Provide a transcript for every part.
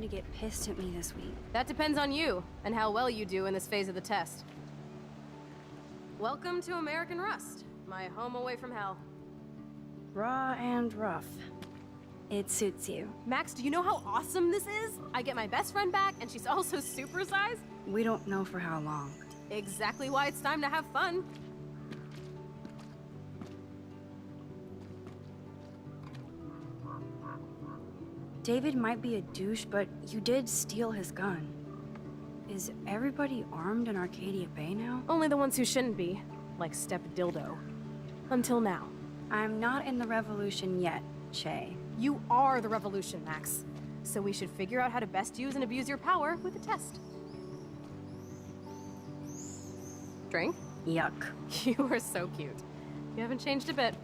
to get pissed at me this week. That depends on you, and how well you do in this phase of the test. Welcome to American Rust, my home away from hell. Raw and rough. It suits you. Max, do you know how awesome this is? I get my best friend back, and she's also supersized. We don't know for how long. Exactly why it's time to have fun. David might be a douche, but you did steal his gun. Is everybody armed in Arcadia Bay now? Only the ones who shouldn't be, like Step Dildo. Until now. I'm not in the revolution yet, Che. You are the revolution, Max. So we should figure out how to best use and abuse your power with a test. Drink? Yuck. You are so cute. You haven't changed a bit.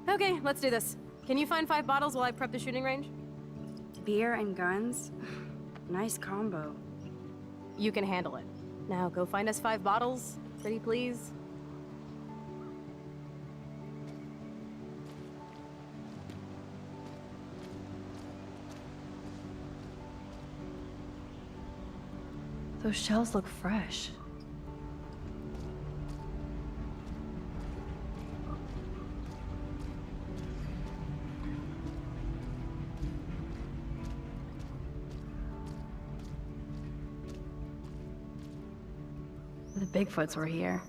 Okay, let's do this. Can you find 5 bottles while I prep the shooting range? Beer and guns? Nice combo. You can handle it. Now go find us 5 bottles, pretty please. Those shells look fresh. The Bigfoots were here.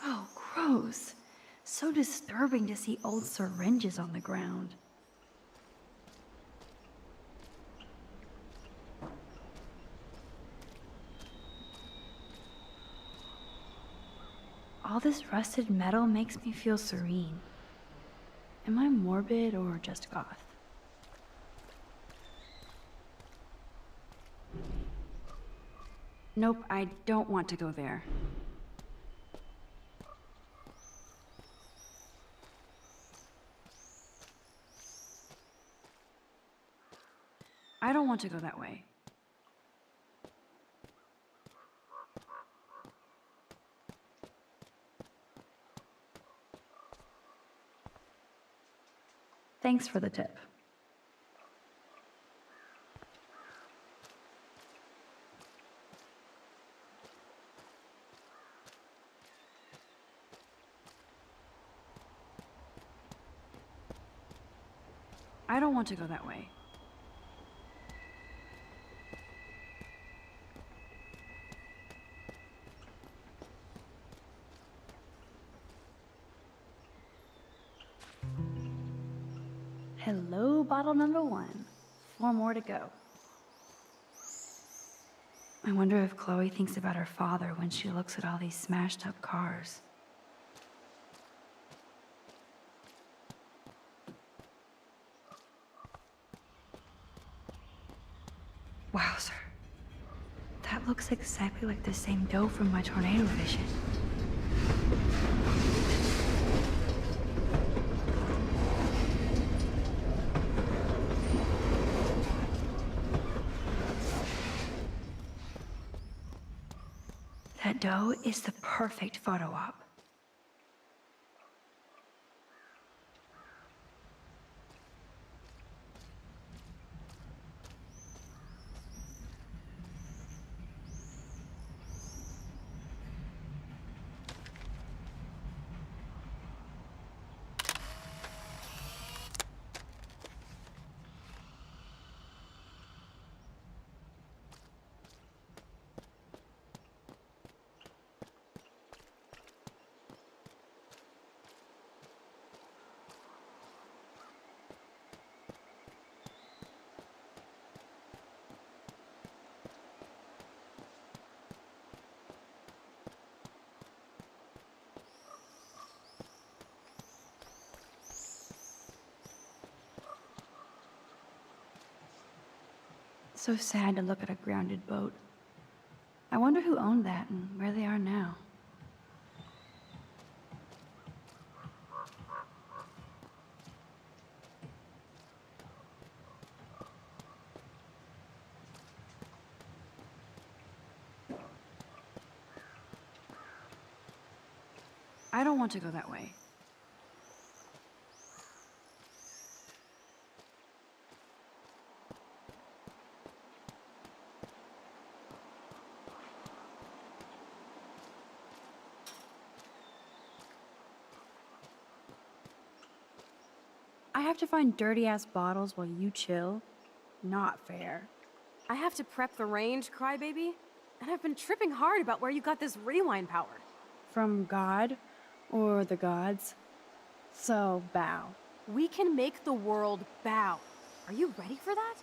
Oh, gross. So disturbing to see old syringes on the ground. All this rusted metal makes me feel serene. Am I morbid or just goth? Nope, I don't want to go there. I don't want to go that way. Thanks for the tip. I don't want to go that way. Hello, bottle number 1. 4 more to go. I wonder if Chloe thinks about her father when she looks at all these smashed up cars. Wowzer. That looks exactly like the same dough from my tornado vision. That dough is the perfect photo op. So sad to look at a grounded boat. I wonder who owned that and where they are now. I don't want to go that way. I have to find dirty-ass bottles while you chill? Not fair. I have to prep the range, crybaby. And I've been tripping hard about where you got this rewind power. From God? Or the gods? So, bow. We can make the world bow. Are you ready for that?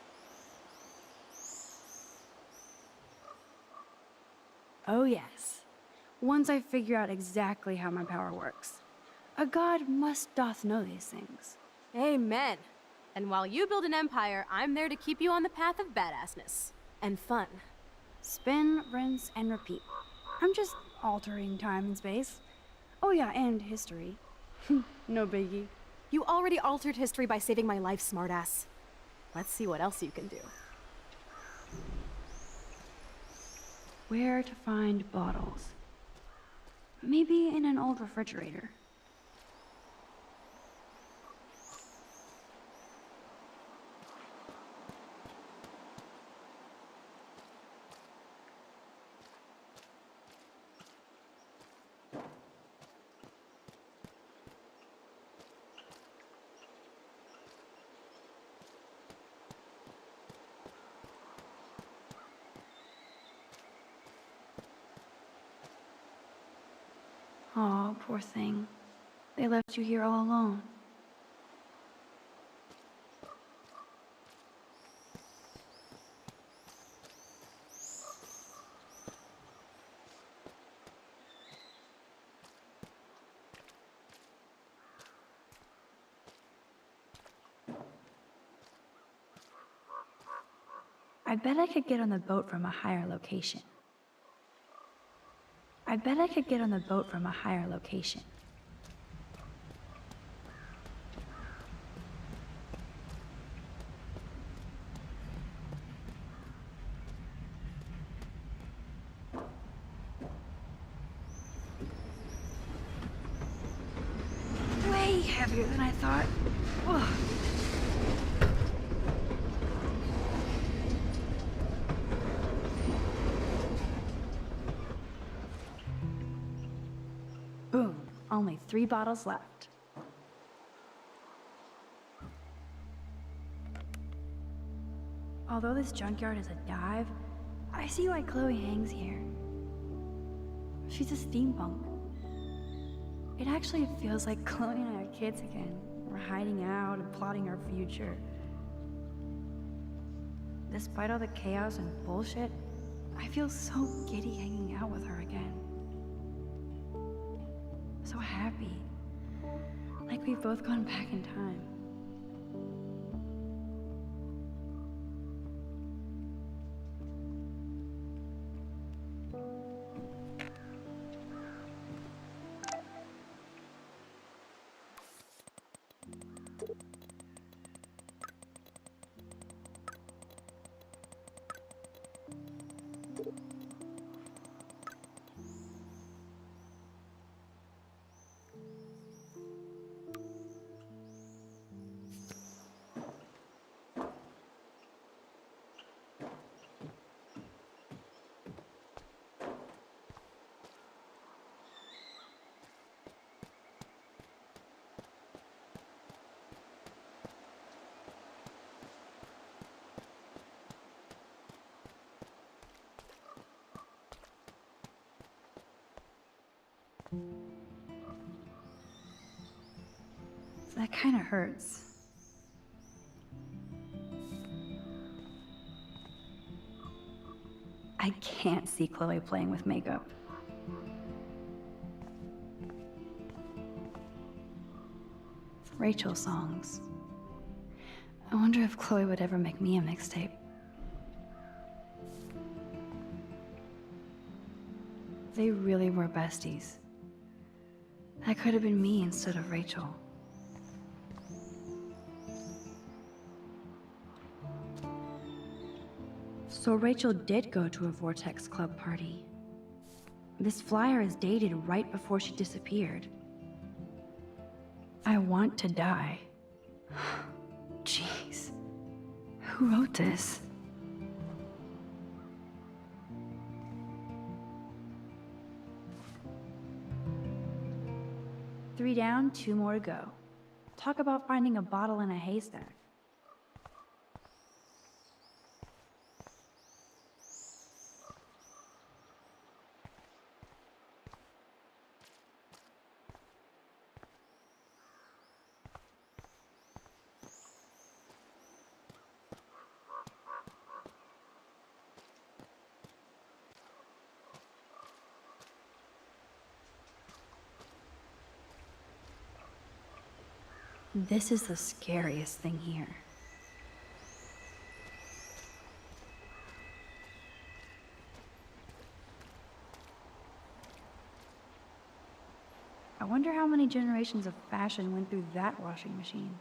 Oh yes. Once I figure out exactly how my power works. A god must doth know these things. Amen. And while you build an empire, I'm there to keep you on the path of badassness. And fun. Spin, rinse, and repeat. I'm just altering time and space. Oh yeah, and history. No biggie. You already altered history by saving my life, smartass. Let's see what else you can do. Where to find bottles? Maybe in an old refrigerator. Aw, poor thing. They left you here all alone. I bet I could get on the boat from a higher location. I bet I could get on the boat from a higher location. Way heavier than I thought. Ugh. Boom. Only 3 bottles left. Although this junkyard is a dive, I see why Chloe hangs here. She's a steampunk. It actually feels like Chloe and I are kids again. We're hiding out and plotting our future. Despite all the chaos and bullshit, I feel so giddy hanging out with her again. So happy. Like we've both gone back in time. That kind of hurts. I can't see Chloe playing with makeup. Rachel songs. I wonder if Chloe would ever make me a mixtape. They really were besties. That could have been me instead of Rachel. So Rachel did go to a Vortex Club party. This flyer is dated right before she disappeared. I want to die. Jeez. Who wrote this? Three down, two more to go. Talk about finding a bottle in a haystack. This is the scariest thing here. I wonder how many generations of fashion went through that washing machine.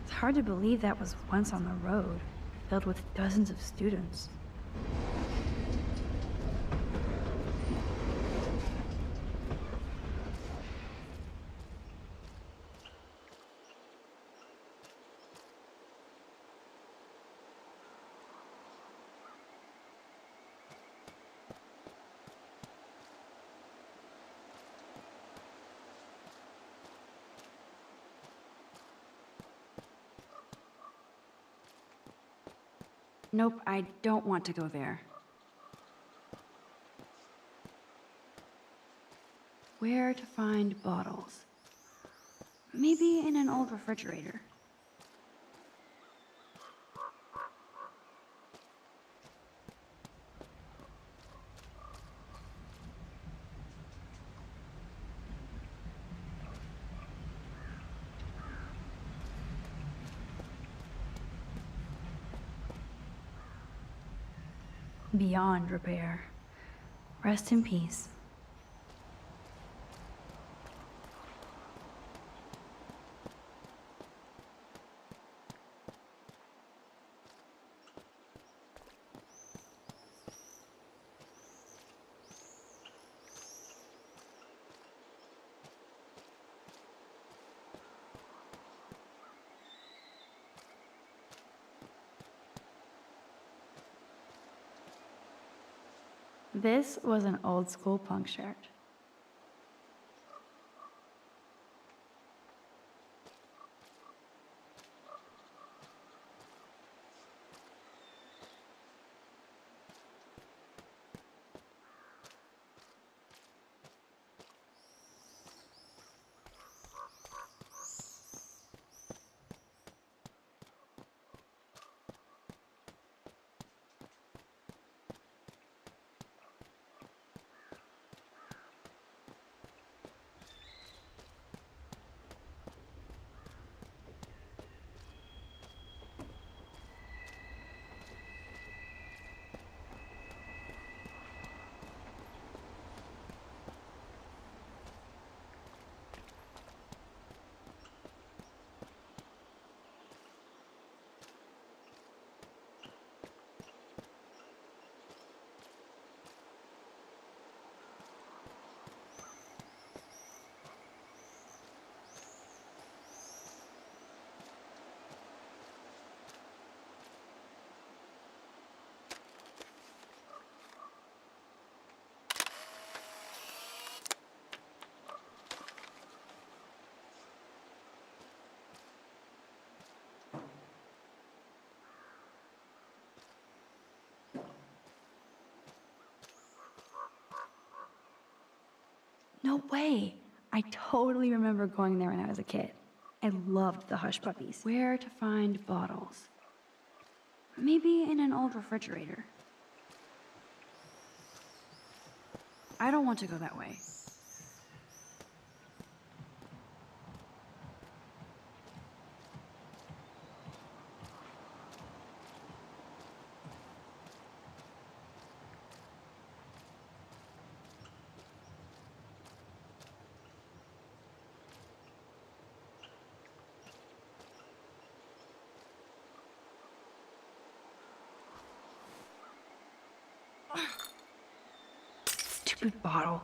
It's hard to believe that was once on the road, filled with dozens of students. Nope, I don't want to go there. Where to find bottles? Maybe in an old refrigerator. Beyond repair. Rest in peace. This was an old school punk shirt. No way! I totally remember going there when I was a kid. I loved the Hush Puppies. Where to find bottles? Maybe in an old refrigerator. I don't want to go that way. Stupid bottle.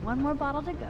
One more bottle to go.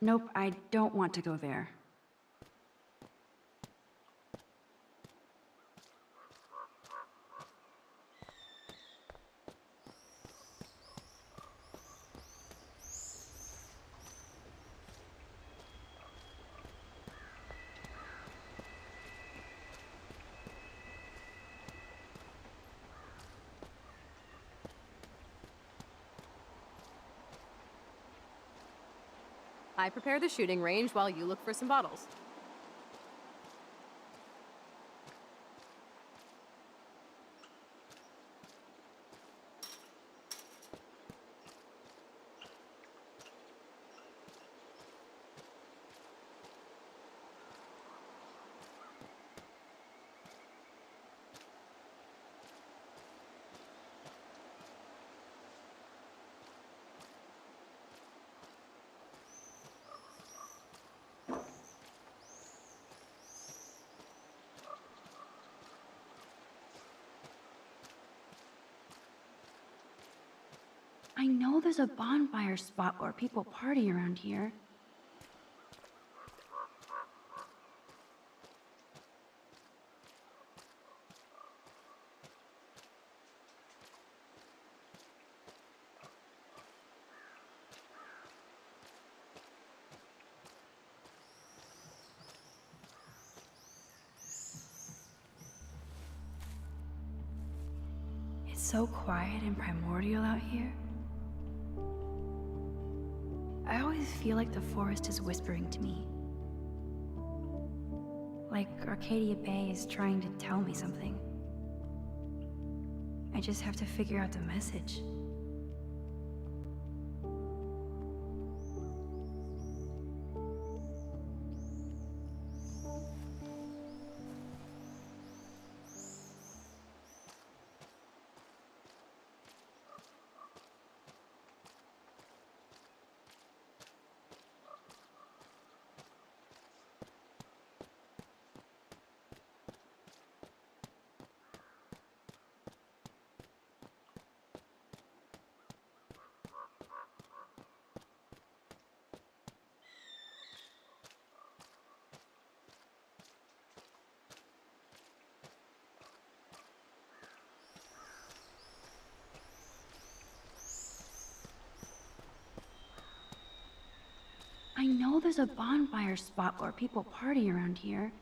Nope, I don't want to go there. I prepare the shooting range while you look for some bottles. I know there's a bonfire spot where people party around here. It's so quiet and primordial out here. I always feel like the forest is whispering to me. Like Arcadia Bay is trying to tell me something. I just have to figure out the message. know there's a bonfire spot where people party around here.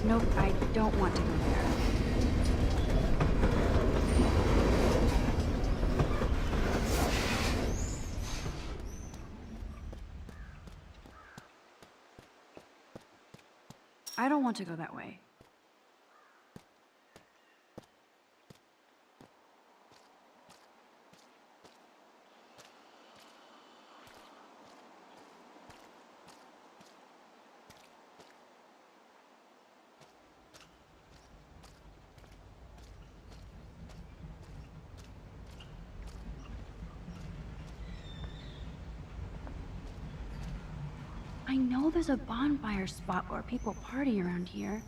Nope, I don't want to go there. I don't want to go that way. I know there's a bonfire spot where people party around here.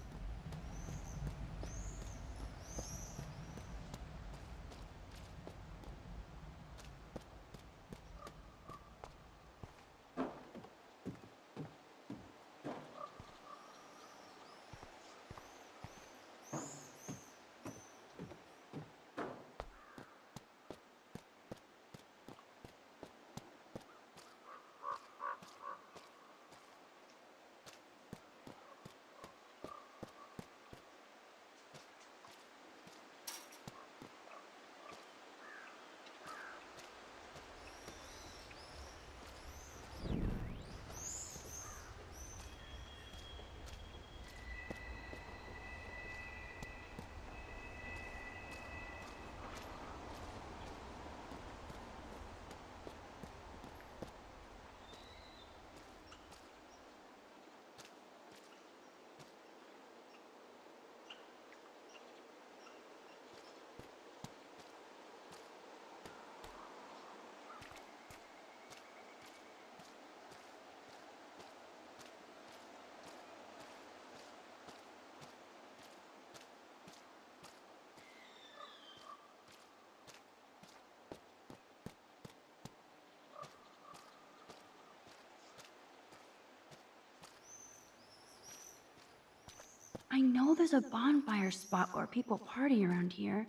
I know there's a bonfire spot where people party around here.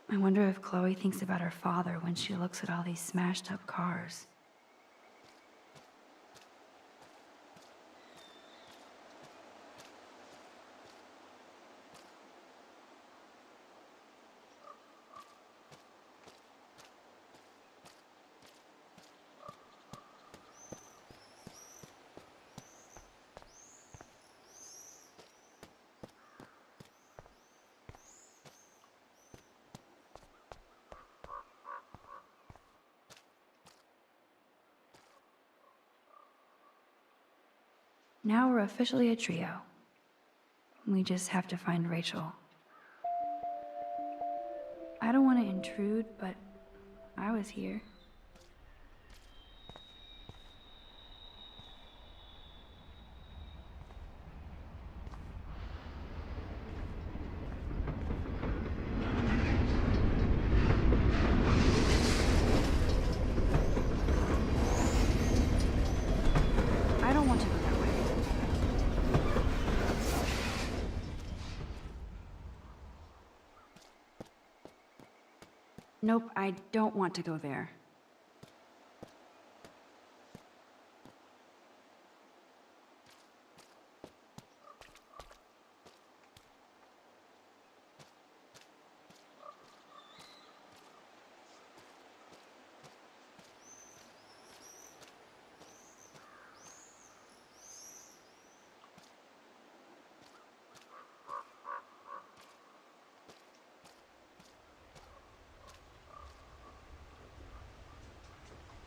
I wonder if Chloe thinks about her father when she looks at all these smashed up cars. Now we're officially a trio. We just have to find Rachel. I don't want to intrude, but I was here. I don't want to go that way. Nope, I don't want to go there.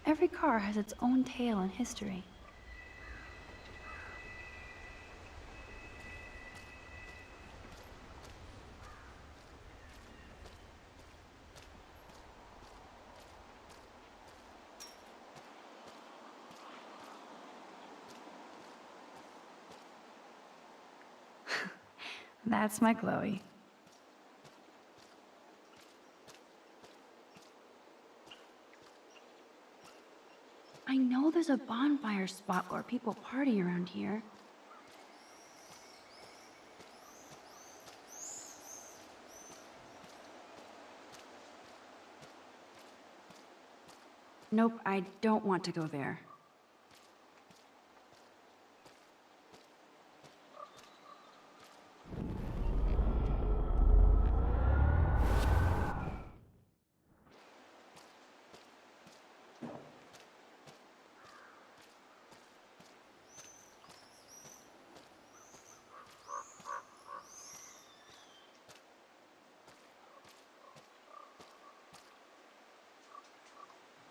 Every car has its own tale and history. That's my Chloe. I know there's a bonfire spot where people party around here. Nope, I don't want to go there.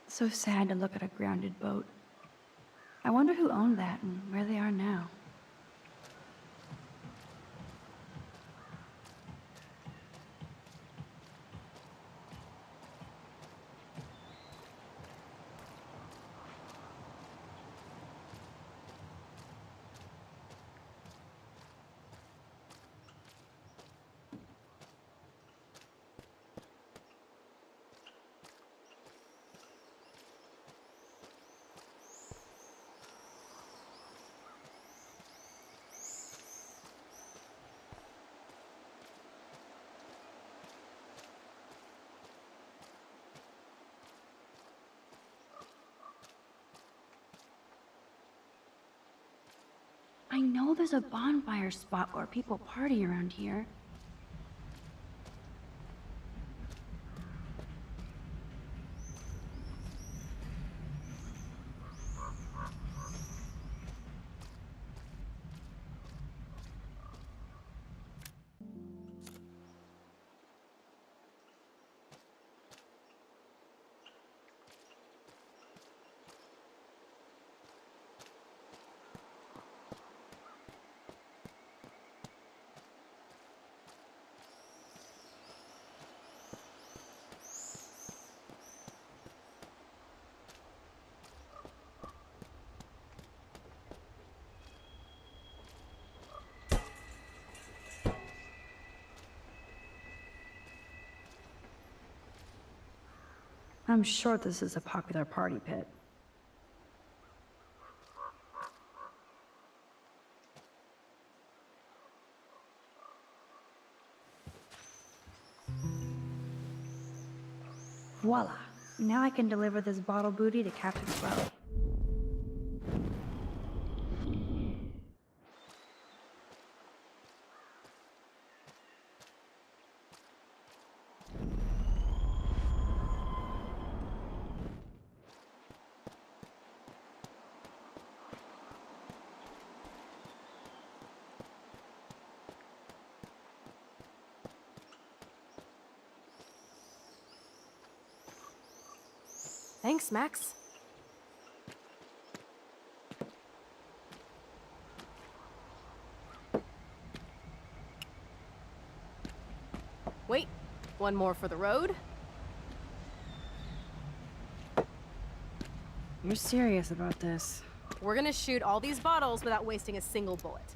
So sad to look at a grounded boat. I wonder who owned that and where they are now. I know there's a bonfire spot where people party around here. I'm sure this is a popular party pit. Voila! Now I can deliver this bottle booty to Captain Chloe. Thanks, Max. Wait, one more for the road. You're serious about this? We're gonna shoot all these bottles without wasting a single bullet.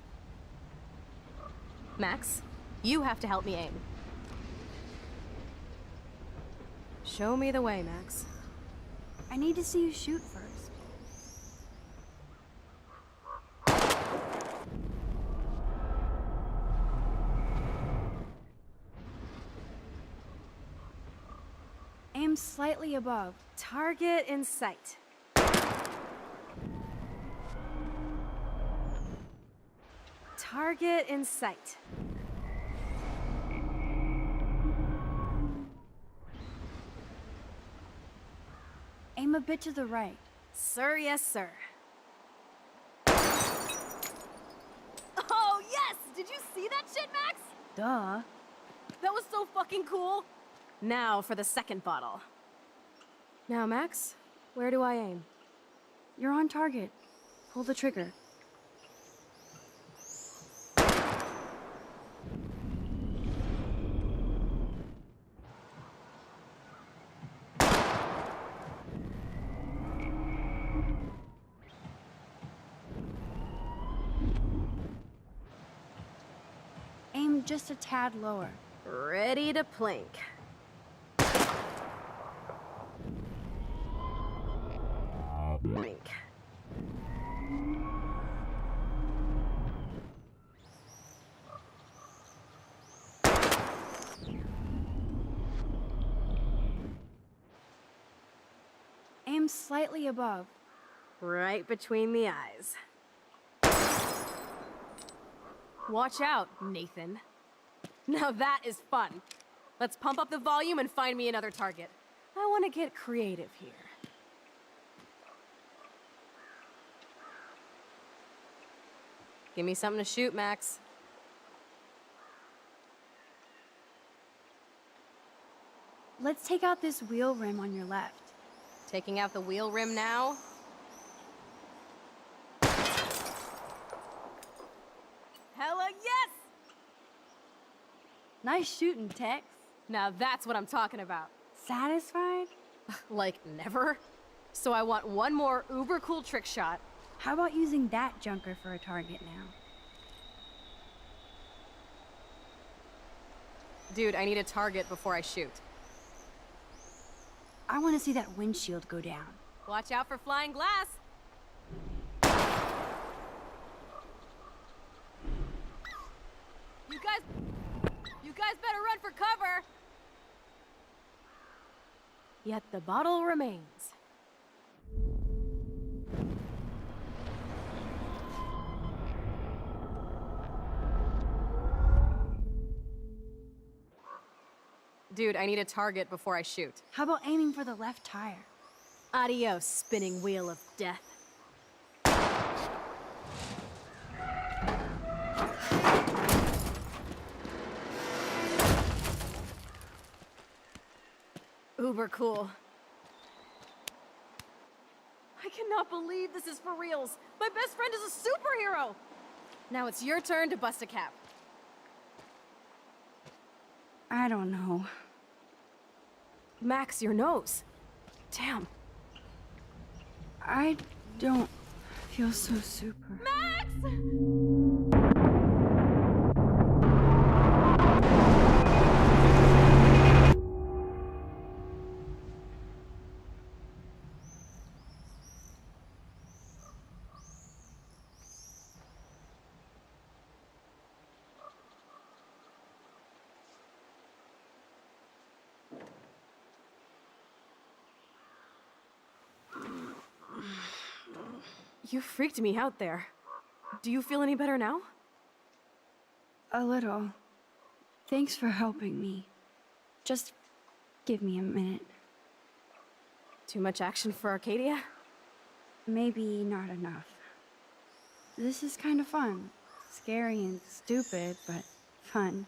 Max, you have to help me aim. Show me the way, Max. I need to see you shoot first. Aim Aim slightly above. Target in sight. Target in sight. Aim a bit to the right. Sir, yes, sir. Oh, yes! Did you see that shit, Max? Duh. That was so fucking cool! Now for the second bottle. Now, Max, where do I aim? You're on target. Pull the trigger. Aim just a tad lower. Ready to plink. Plink. Aim slightly above. Right between the eyes. Watch out, Nathan. Now that is fun. Let's pump up the volume and find me another target. I want to get creative here. Give me something to shoot, Max. Let's take out this wheel rim on your left. Taking out the wheel rim now? Hella yes! Nice shooting, Tex. Now that's what I'm talking about. Satisfied? Like, never? So I want one more uber cool trick shot. How about using that junker for a target now? Dude, I need a target before I shoot. I want to see that windshield go down. Watch out for flying glass. You guys better run for cover. Yet the bottle remains. Dude, I need a target before I shoot. How about aiming for the left tire? Adios, spinning wheel of death. Uber cool. I cannot believe this is for reals. My best friend is a superhero. Now it's your turn to bust a cap. I don't know. Max, your nose. Damn. I don't feel so super. Max! You freaked me out there. Do you feel any better now? A little. Thanks for helping me. Just give me a minute. Too much action for Arcadia? Maybe not enough. This is kind of fun. Scary and stupid, but fun.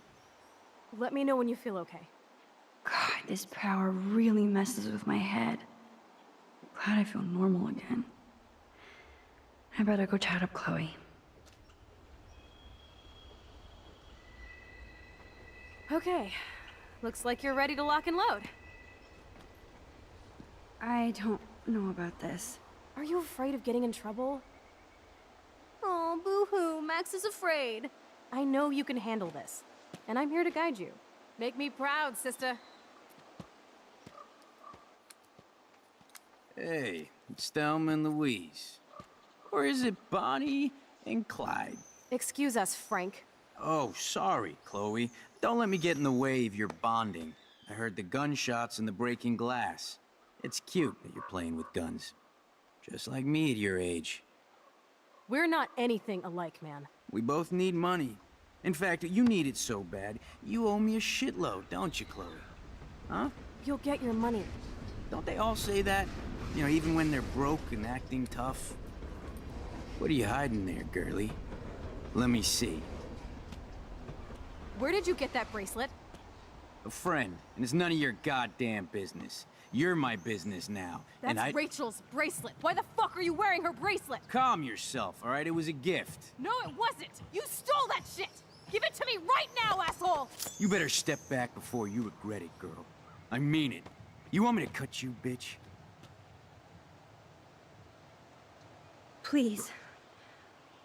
Let me know when you feel okay. God, this power really messes with my head. Glad I feel normal again. I better go chat up Chloe. Okay. Looks like you're ready to lock and load. I don't know about this. Are you afraid of getting in trouble? Oh, boo-hoo, Max is afraid. I know you can handle this, and I'm here to guide you. Make me proud, sister. Hey, it's Thelma and Louise. Or is it Bonnie and Clyde? Excuse us, Frank. Oh, sorry, Chloe. Don't let me get in the way of your bonding. I heard the gunshots and the breaking glass. It's cute that you're playing with guns. Just like me at your age. We're not anything alike, man. We both need money. In fact, you need it so bad, you owe me a shitload, don't you, Chloe? Huh? You'll get your money. Don't they all say that? You know, even when they're broke and acting tough? What are you hiding there, girlie? Let me see. Where did you get that bracelet? A friend, and it's none of your goddamn business. You're my business now, and That's Rachel's bracelet. Why the fuck are you wearing her bracelet? Calm yourself, all right? It was a gift. No, it wasn't. You stole that shit. Give it to me right now, asshole. You better step back before you regret it, girl. I mean it. You want me to cut you, bitch? Please.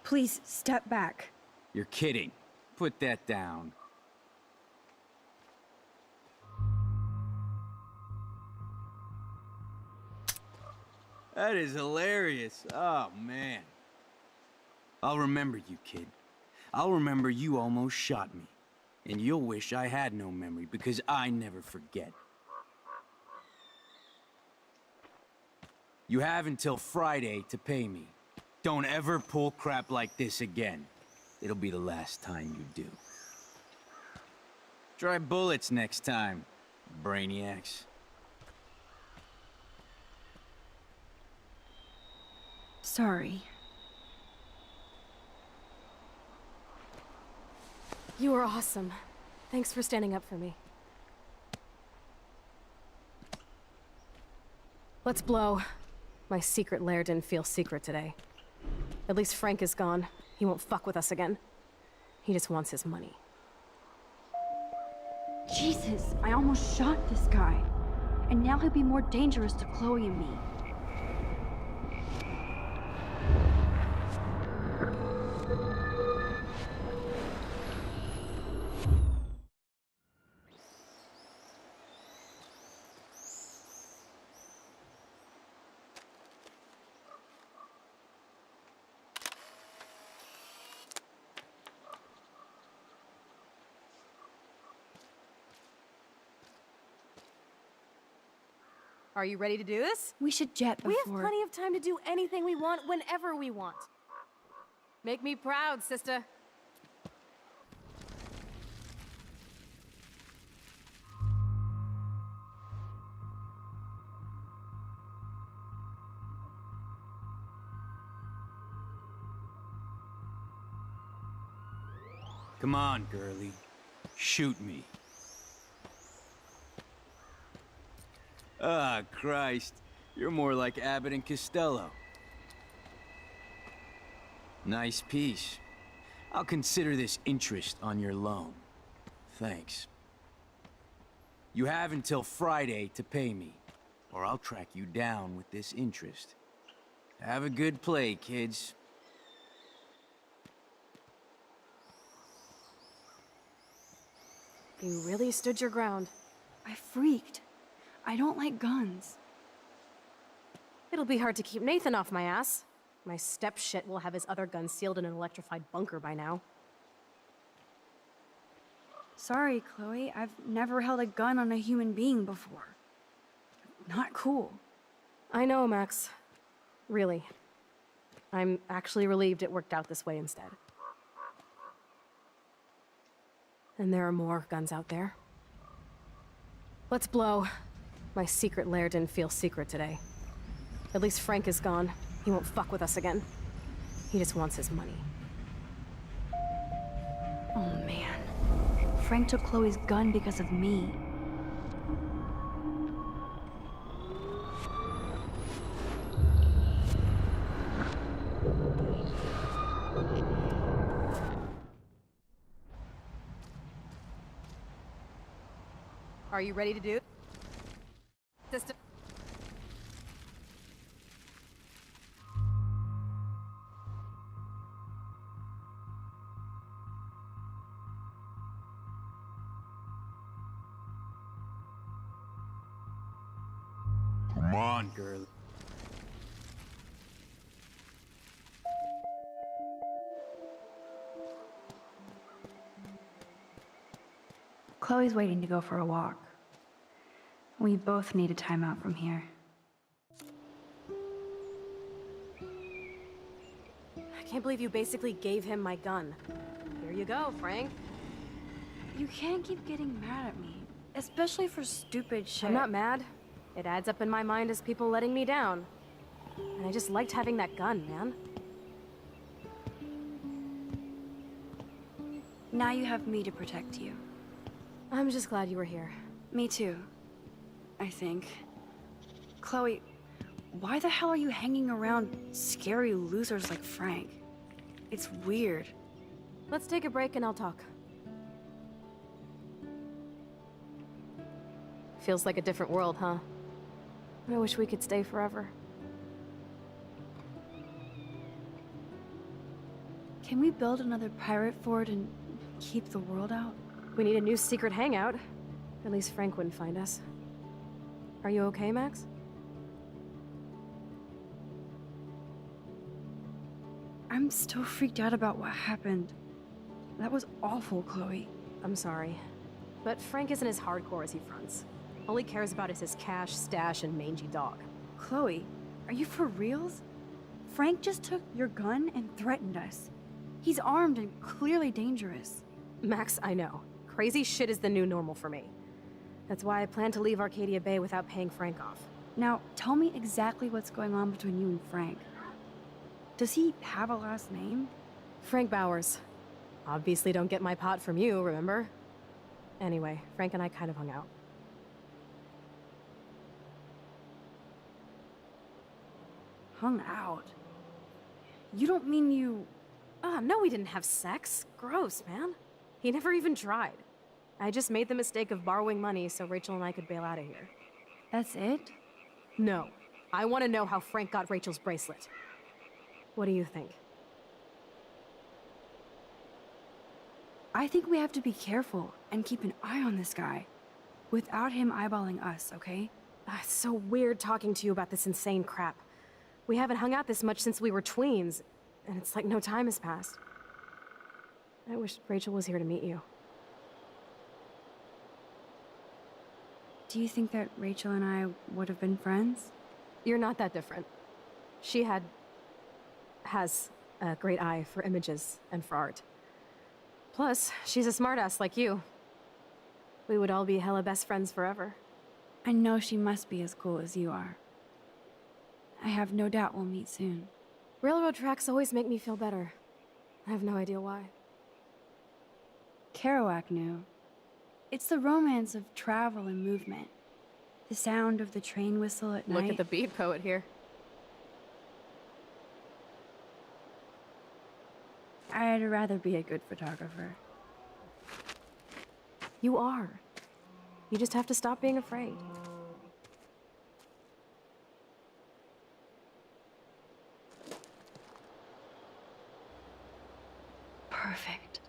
Please, step back. You're kidding. Put that down. That is hilarious. Oh, man. I'll remember you, kid. I'll remember you almost shot me. And you'll wish I had no memory, because I never forget. You have until Friday to pay me. Don't ever pull crap like this again. It'll be the last time you do. Try bullets next time, brainiacs. Sorry. You were awesome. Thanks for standing up for me. Let's blow. My secret lair didn't feel secret today. At least Frank is gone. He won't fuck with us again. He just wants his money. Jesus, I almost shot this guy. And now he'll be more dangerous to Chloe and me. Are you ready to do this? We should jet before. We have plenty of time to do anything we want whenever we want. Make me proud, sister. Come on, girlie. Shoot me. Ah, Christ. You're more like Abbott and Costello. Nice piece. I'll consider this interest on your loan. Thanks. You have until Friday to pay me, or I'll track you down with this interest. Have a good play, kids. You really stood your ground. I freaked. I don't like guns. It'll be hard to keep Nathan off my ass. My stepshit will have his other gun sealed in an electrified bunker by now. Sorry, Chloe. I've never held a gun on a human being before. Not cool. I know, Max. Really. I'm actually relieved it worked out this way instead. And there are more guns out there. Let's blow. My secret lair didn't feel secret today. At least Frank is gone. He won't fuck with us again. He just wants his money. Oh man. Frank took Chloe's gun because of me. Are you ready to do it? Sister. Come on, girl. Chloe's waiting to go for a walk. We both need a timeout from here. I can't believe you basically gave him my gun. Here you go, Frank. You can't keep getting mad at me, especially for stupid shit. I'm not mad. It adds up in my mind as people letting me down. And I just liked having that gun, man. Now you have me to protect you. I'm just glad you were here. Me too, I think. Chloe, why the hell are you hanging around scary losers like Frank? It's weird. Let's take a break and I'll talk. Feels like a different world, huh? I wish we could stay forever. Can we build another pirate fort and keep the world out? We need a new secret hangout. At least Frank wouldn't find us. Are you okay, Max? I'm still freaked out about what happened. That was awful, Chloe. I'm sorry. But Frank isn't as hardcore as he fronts. All he cares about is his cash, stash, and mangy dog. Chloe, are you for reals? Frank just took your gun and threatened us. He's armed and clearly dangerous. Max, I know. Crazy shit is the new normal for me. That's why I plan to leave Arcadia Bay without paying Frank off. Now, tell me exactly what's going on between you and Frank. Does he have a last name? Frank Bowers. Obviously don't get my pot from you, remember? Anyway, Frank and I kind of hung out. Hung out? You don't mean you... Oh, no, we didn't have sex. Gross, man. He never even tried. I just made the mistake of borrowing money so Rachel and I could bail out of here. That's it? No. I want to know how Frank got Rachel's bracelet. What do you think? I think we have to be careful and keep an eye on this guy. Without him eyeballing us, okay? It's so weird talking to you about this insane crap. We haven't hung out this much since we were tweens, and it's like no time has passed. I wish Rachel was here to meet you. Do you think that Rachel and I would have been friends? You're not that different. She has a great eye for images and for art. Plus, she's a smartass like you. We would all be hella best friends forever. I know she must be as cool as you are. I have no doubt we'll meet soon. Railroad tracks always make me feel better. I have no idea why. Kerouac knew. It's the romance of travel and movement. The sound of the train whistle at night. Look at the beat poet here. I'd rather be a good photographer. You are. You just have to stop being afraid. Perfect.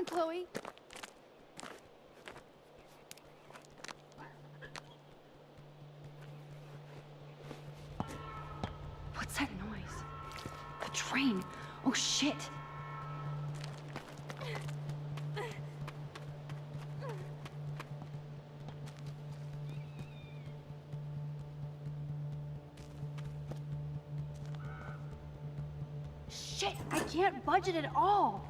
Chloe. What's that noise? The train. Oh shit. Shit, I can't budget at all.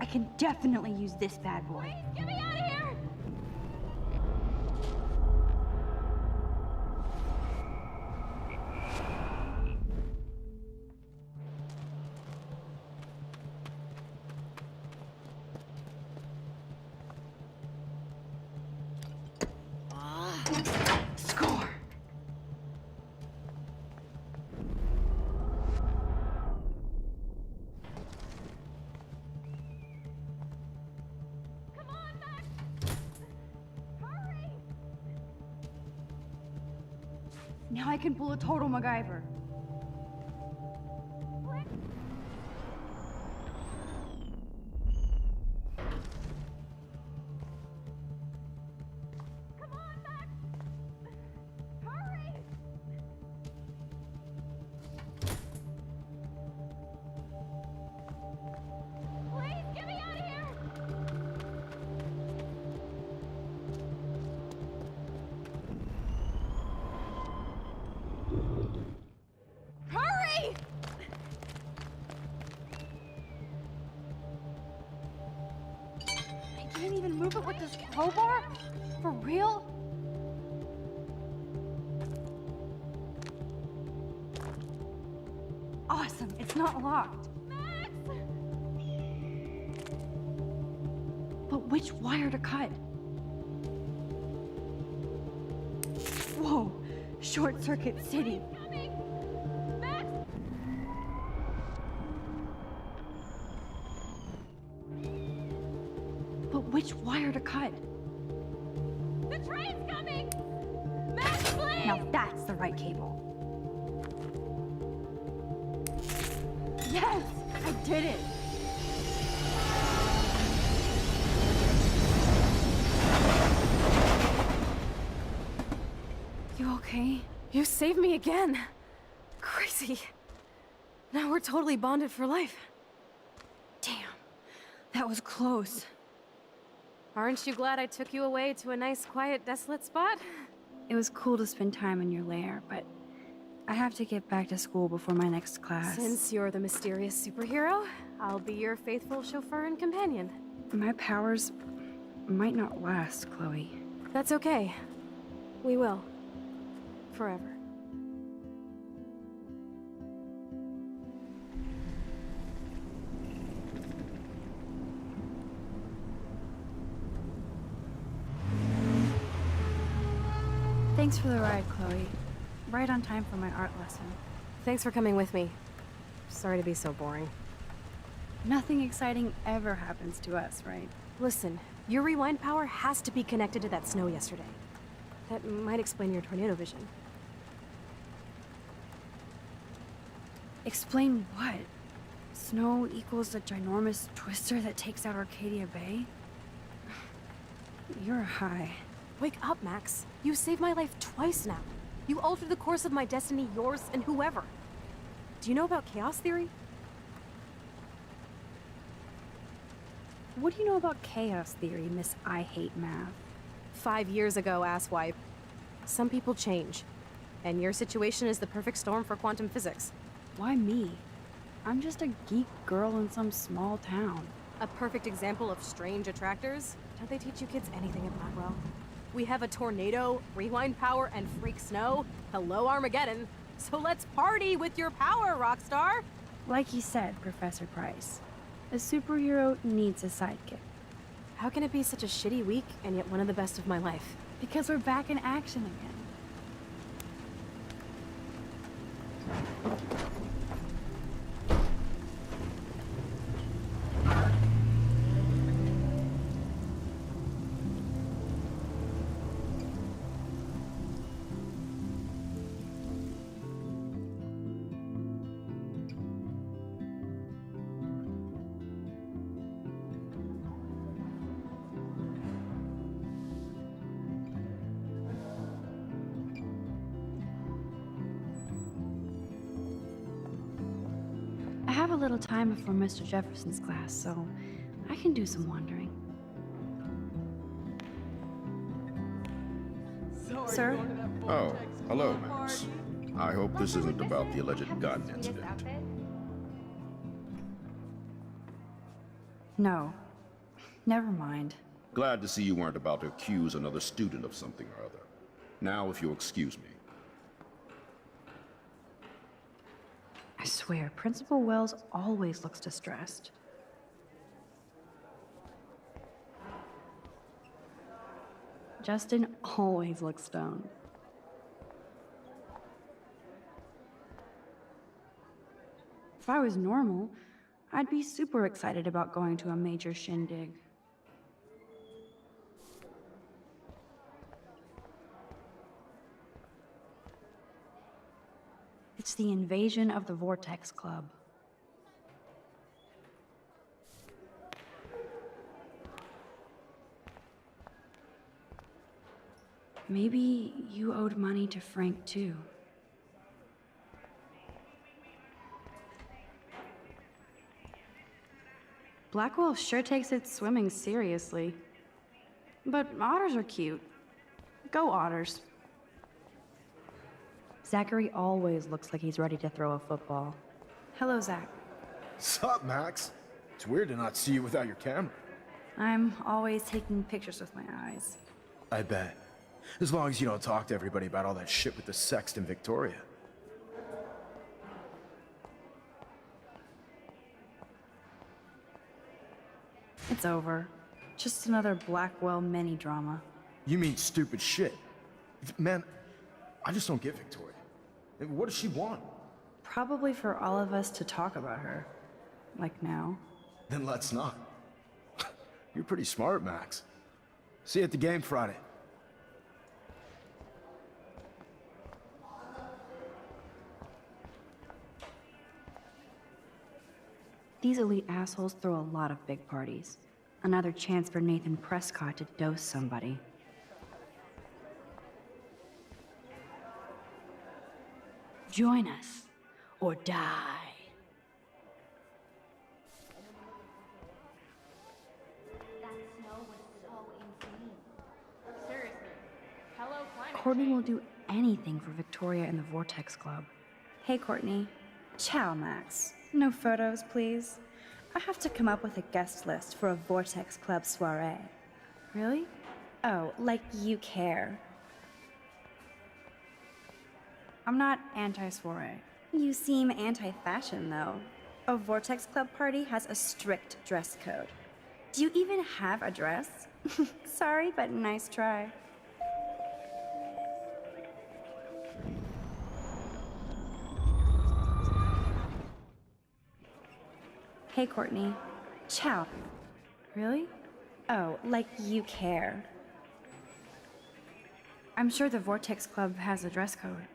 I can definitely use this bad boy. Please, get me out of here! Score! Now I can pull a total MacGyver. Come on, Max! Hurry! Please, get me out of here! Hurry! I can't even move it with this crowbar? For real? Awesome, it's not locked. Max! But which wire to cut? Whoa, Short Circuit City. But which wire to cut? The train's coming! Max, please! Now that's the right cable. Yes! I did it! You okay? You saved me again. Crazy. Now we're totally bonded for life. Damn, that was close. Aren't you glad I took you away to a nice, quiet, desolate spot? It was cool to spend time in your lair, but I have to get back to school before my next class. Since you're the mysterious superhero, I'll be your faithful chauffeur and companion. My powers might not last, Chloe. That's okay. We will. Forever. Thanks for the ride, Chloe. Right on time for my art lesson. Thanks for coming with me. Sorry to be so boring. Nothing exciting ever happens to us, right? Listen, your rewind power has to be connected to that snow yesterday. That might explain your tornado vision. Explain what? Snow equals the ginormous twister that takes out Arcadia Bay? You're high. Wake up, Max. You saved my life twice now. You altered the course of my destiny, yours, and whoever. Do you know about chaos theory? What do you know about chaos theory, Miss I Hate Math? 5 years ago, asswipe. Some people change. And your situation is the perfect storm for quantum physics. Why me? I'm just a geek girl in some small town. A perfect example of strange attractors? Don't they teach you kids anything at Blackwell? We have a tornado, rewind power, and freak snow. Hello, Armageddon. So let's party with your power, Rockstar! Like you said, Professor Price, a superhero needs a sidekick. How can it be such a shitty week and yet one of the best of my life? Because we're back in action again. I have a little time before Mr. Jefferson's class, so I can do some wandering. Sir? Oh, hello, Max. I hope this isn't about the alleged gun incident. No. Never mind. Glad to see you weren't about to accuse another student of something or other. Now, if you'll excuse me. I swear, Principal Wells always looks distressed. Justin always looks stoned. If I was normal, I'd be super excited about going to a major shindig. It's the invasion of the Vortex Club. Maybe you owed money to Frank, too. Blackwell sure takes its swimming seriously. But otters are cute. Go otters. Zachary always looks like he's ready to throw a football. Hello, Zach. Sup, Max? It's weird to not see you without your camera. I'm always taking pictures with my eyes. I bet. As long as you don't talk to everybody about all that shit with the sext in Victoria. It's over. Just another Blackwell mini-drama. You mean stupid shit. Man, I just don't get Victoria. What does she want? Probably for all of us to talk about her. Like now. Then let's not. You're pretty smart, Max. See you at the game Friday. These elite assholes throw a lot of big parties. Another chance for Nathan Prescott to dose somebody. Join us, or die. Courtney will do anything for Victoria and the Vortex Club. Hey, Courtney. Ciao, Max. No photos, please. I have to come up with a guest list for a Vortex Club soiree. Really? Oh, like you care. I'm not anti-soiree. You seem anti-fashion, though. A Vortex Club party has a strict dress code. Do you even have a dress? Sorry, but nice try. Hey, Courtney. Ciao. Really? Oh, like you care. I'm sure the Vortex Club has a dress code.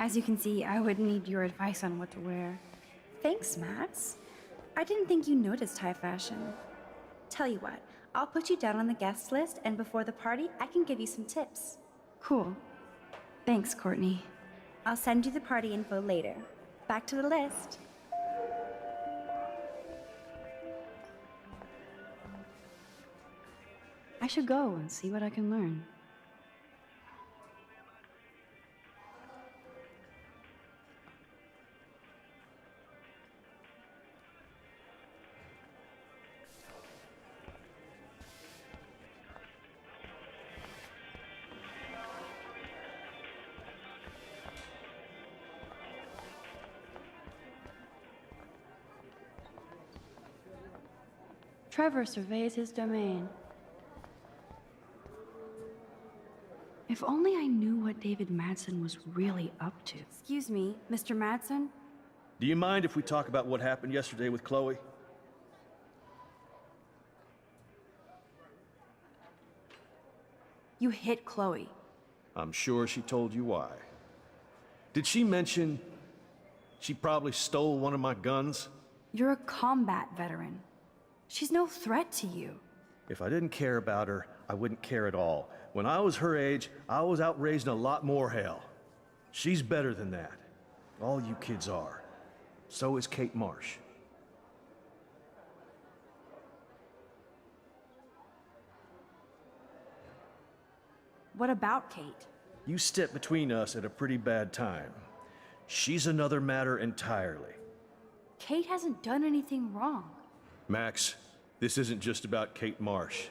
As you can see, I would need your advice on what to wear. Thanks, Max. I didn't think you noticed high fashion. Tell you what, I'll put you down on the guest list, and before the party, I can give you some tips. Cool. Thanks, Courtney. I'll send you the party info later. Back to the list. I should go and see what I can learn. Trevor surveys his domain. If only I knew what David Madsen was really up to. Excuse me, Mr. Madsen? Do you mind if we talk about what happened yesterday with Chloe? You hit Chloe. I'm sure she told you why. Did she mention she probably stole one of my guns? You're a combat veteran. She's no threat to you. If I didn't care about her, I wouldn't care at all. When I was her age, I was out raising a lot more hell. She's better than that. All you kids are. So is Kate Marsh. What about Kate? You stepped between us at a pretty bad time. She's another matter entirely. Kate hasn't done anything wrong. Max, this isn't just about Kate Marsh.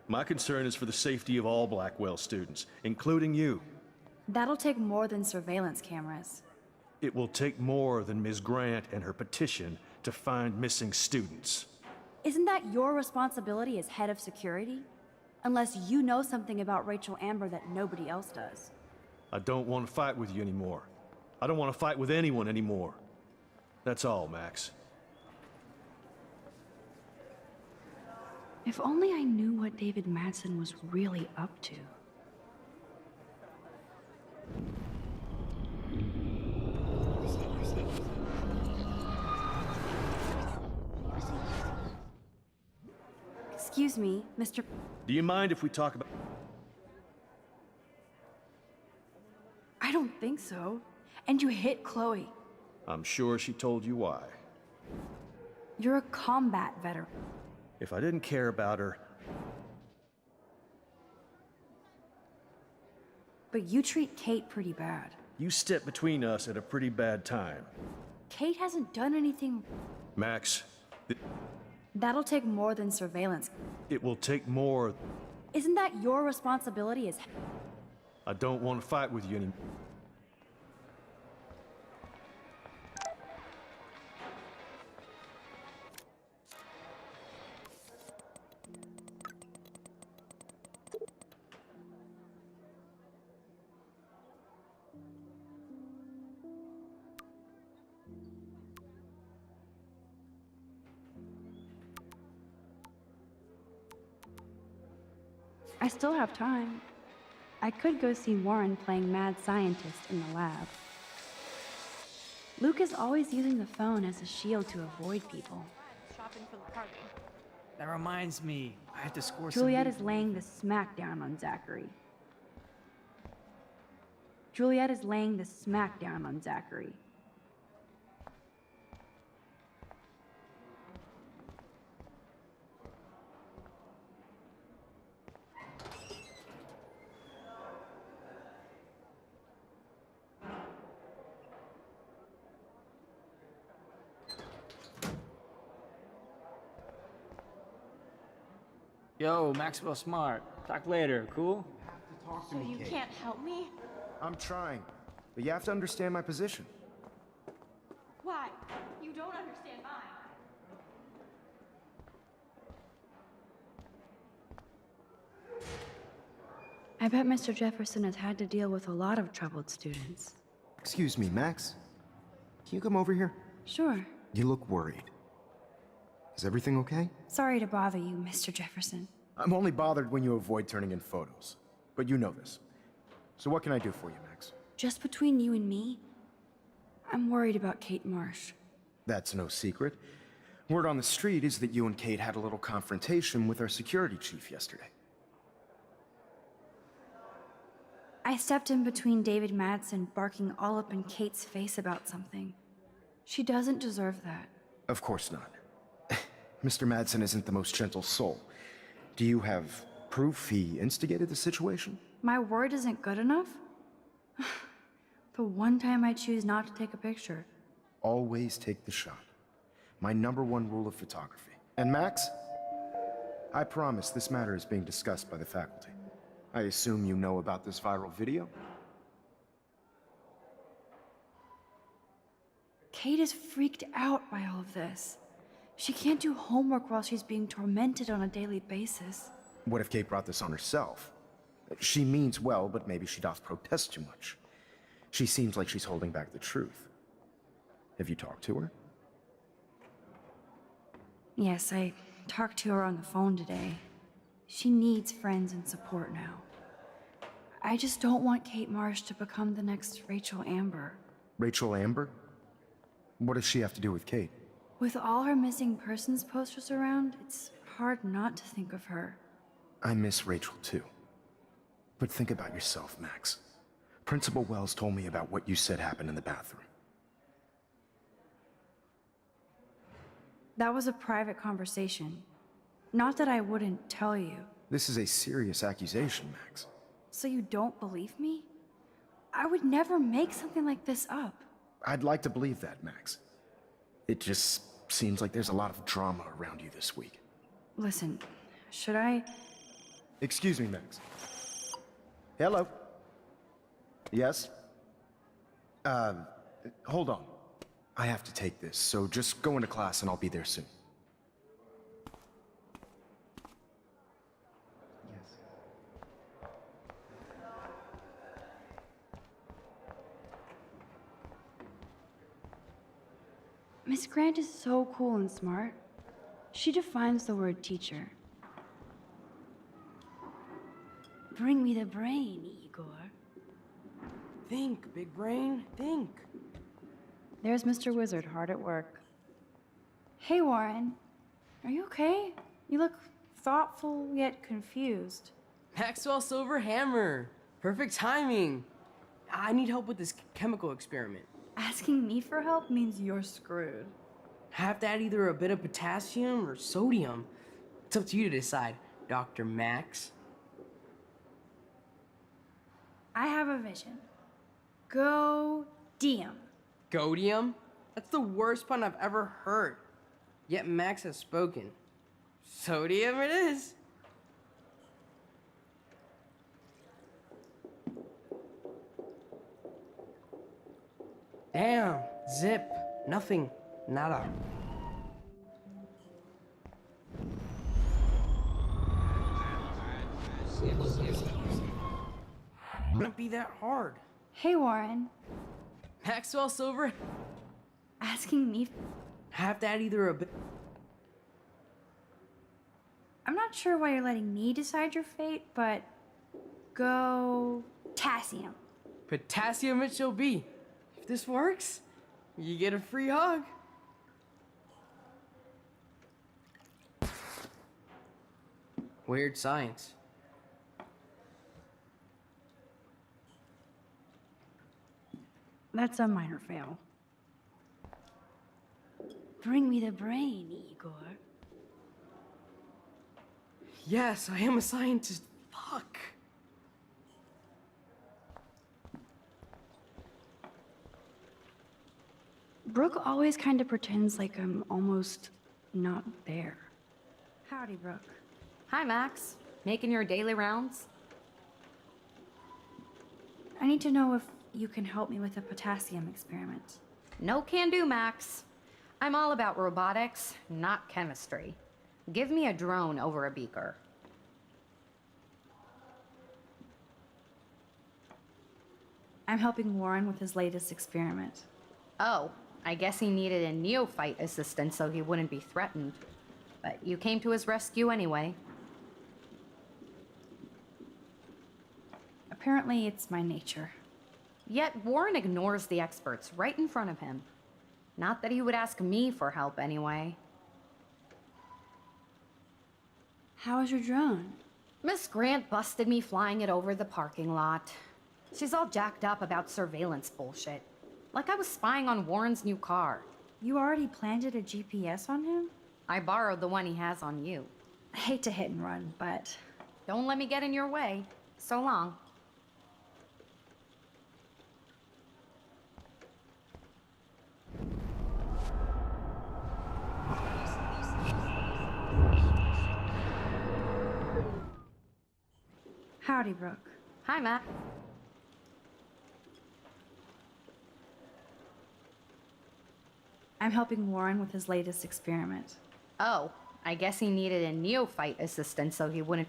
My concern is for the safety of all Blackwell students, including you. That'll take more than surveillance cameras. It will take more than Ms. Grant and her petition to find missing students. Isn't that your responsibility as head of security? Unless you know something about Rachel Amber that nobody else does. I don't want to fight with you anymore. I don't want to fight with anyone anymore. That's all, Max. If only I knew what David Madsen was really up to. Excuse me, Mr. Do you mind if we talk about... I don't think so. And you hit Chloe. I'm sure she told you why. You're a combat veteran. If I didn't care about her, But you treat Kate pretty bad. you stepped between us at a pretty bad time. Kate hasn't done anything. Max, That'll take more than surveillance. it will take more. Isn't that your responsibility as... I don't want to fight with you anymore. I still have time. I could go see Warren playing mad scientist in the lab. Luke is always using the phone as a shield to avoid people. Shopping for the party. That reminds me, I have to score some... Juliet is laying the smackdown on Zachary. Juliet is laying the smackdown on Zachary. Yo, Maxwell Smart. Talk later, cool? So you can't help me? I'm trying, but you have to understand my position. Why? You don't understand mine. I bet Mr. Jefferson has had to deal with a lot of troubled students. Excuse me, Max. Can you come over here? Sure. You look worried. Is everything okay? Sorry to bother you, Mr. Jefferson. I'm only bothered when you avoid turning in photos. But you know this. So what can I do for you, Max? Just between you and me, I'm worried about Kate Marsh. That's no secret. Word on the street is that you and Kate had a little confrontation with our security chief yesterday. I stepped in between David Madsen barking all up in Kate's face about something. She doesn't deserve that. Of course not. Mr. Madsen isn't the most gentle soul. Do you have proof he instigated the situation? My word isn't good enough? The one time I choose not to take a picture. Always take the shot. My #1 rule of photography. And Max, I promise this matter is being discussed by the faculty. I assume you know about this viral video? Kate is freaked out by all of this. She can't do homework while she's being tormented on a daily basis. What if Kate brought this on herself? She means well, but maybe she doth protest too much. She seems like she's holding back the truth. Have you talked to her? Yes, I talked to her on the phone today. She needs friends and support now. I just don't want Kate Marsh to become the next Rachel Amber. Rachel Amber? What does she have to do with Kate? With all her missing persons posters around, it's hard not to think of her. I miss Rachel too. But think about yourself, Max. Principal Wells told me about what you said happened in the bathroom. That was a private conversation. Not that I wouldn't tell you. This is a serious accusation, Max. So you don't believe me? I would never make something like this up. I'd like to believe that, Max. It just seems like there's a lot of drama around you this week. Listen, should I... Excuse me, Max. Hello? Yes? Hold on. I have to take this, so just go into class and I'll be there soon. Yes. Miss Grant is so cool and smart. She defines the word teacher. Bring me the brain, Igor. Think, big brain, think. There's Mr. Wizard hard at work. Hey, Warren. Are you okay? You look thoughtful yet confused. Maxwell Silver Hammer. Perfect timing. I need help with this chemical experiment. Asking me for help means you're screwed. I have to add either a bit of potassium or sodium. It's up to you to decide, Dr. Max. I have a vision. Go Diem. Godium? That's the worst pun I've ever heard. Yet Max has spoken. Sodium it is. Damn, zip, nothing, nada. Wouldn't be that hard. Hey, Warren. Maxwell Silver, Asking me. I have to add either a bit. I'm not sure why you're letting me decide your fate, but go potassium. Potassium it shall be. If this works, you get a free hug. Weird science. That's a minor fail. Bring me the brain, Igor. Yes, I am a scientist. Fuck. Brooke always kind of pretends like I'm almost not there. Howdy, Brooke. Hi, Max. Making your daily rounds? I need to know if you can help me with a potassium experiment. No can do, Max. I'm all about robotics, not chemistry. Give me a drone over a beaker. I'm helping Warren with his latest experiment. Oh, I guess he needed a neophyte assistant so he wouldn't be threatened. But you came to his rescue anyway. Apparently, it's my nature. Yet Warren ignores the experts right in front of him. Not that he would ask me for help anyway. How is your drone? Miss Grant busted me flying it over the parking lot. She's all jacked up about surveillance bullshit. Like I was spying on Warren's new car. You already planted a GPS on him? I borrowed the one he has on you. I hate to hit and run, but... Don't let me get in your way. So long. Howdy, Brooke. Hi, Matt. I'm helping Warren with his latest experiment. Oh, I guess he needed a neophyte assistant so he wouldn't...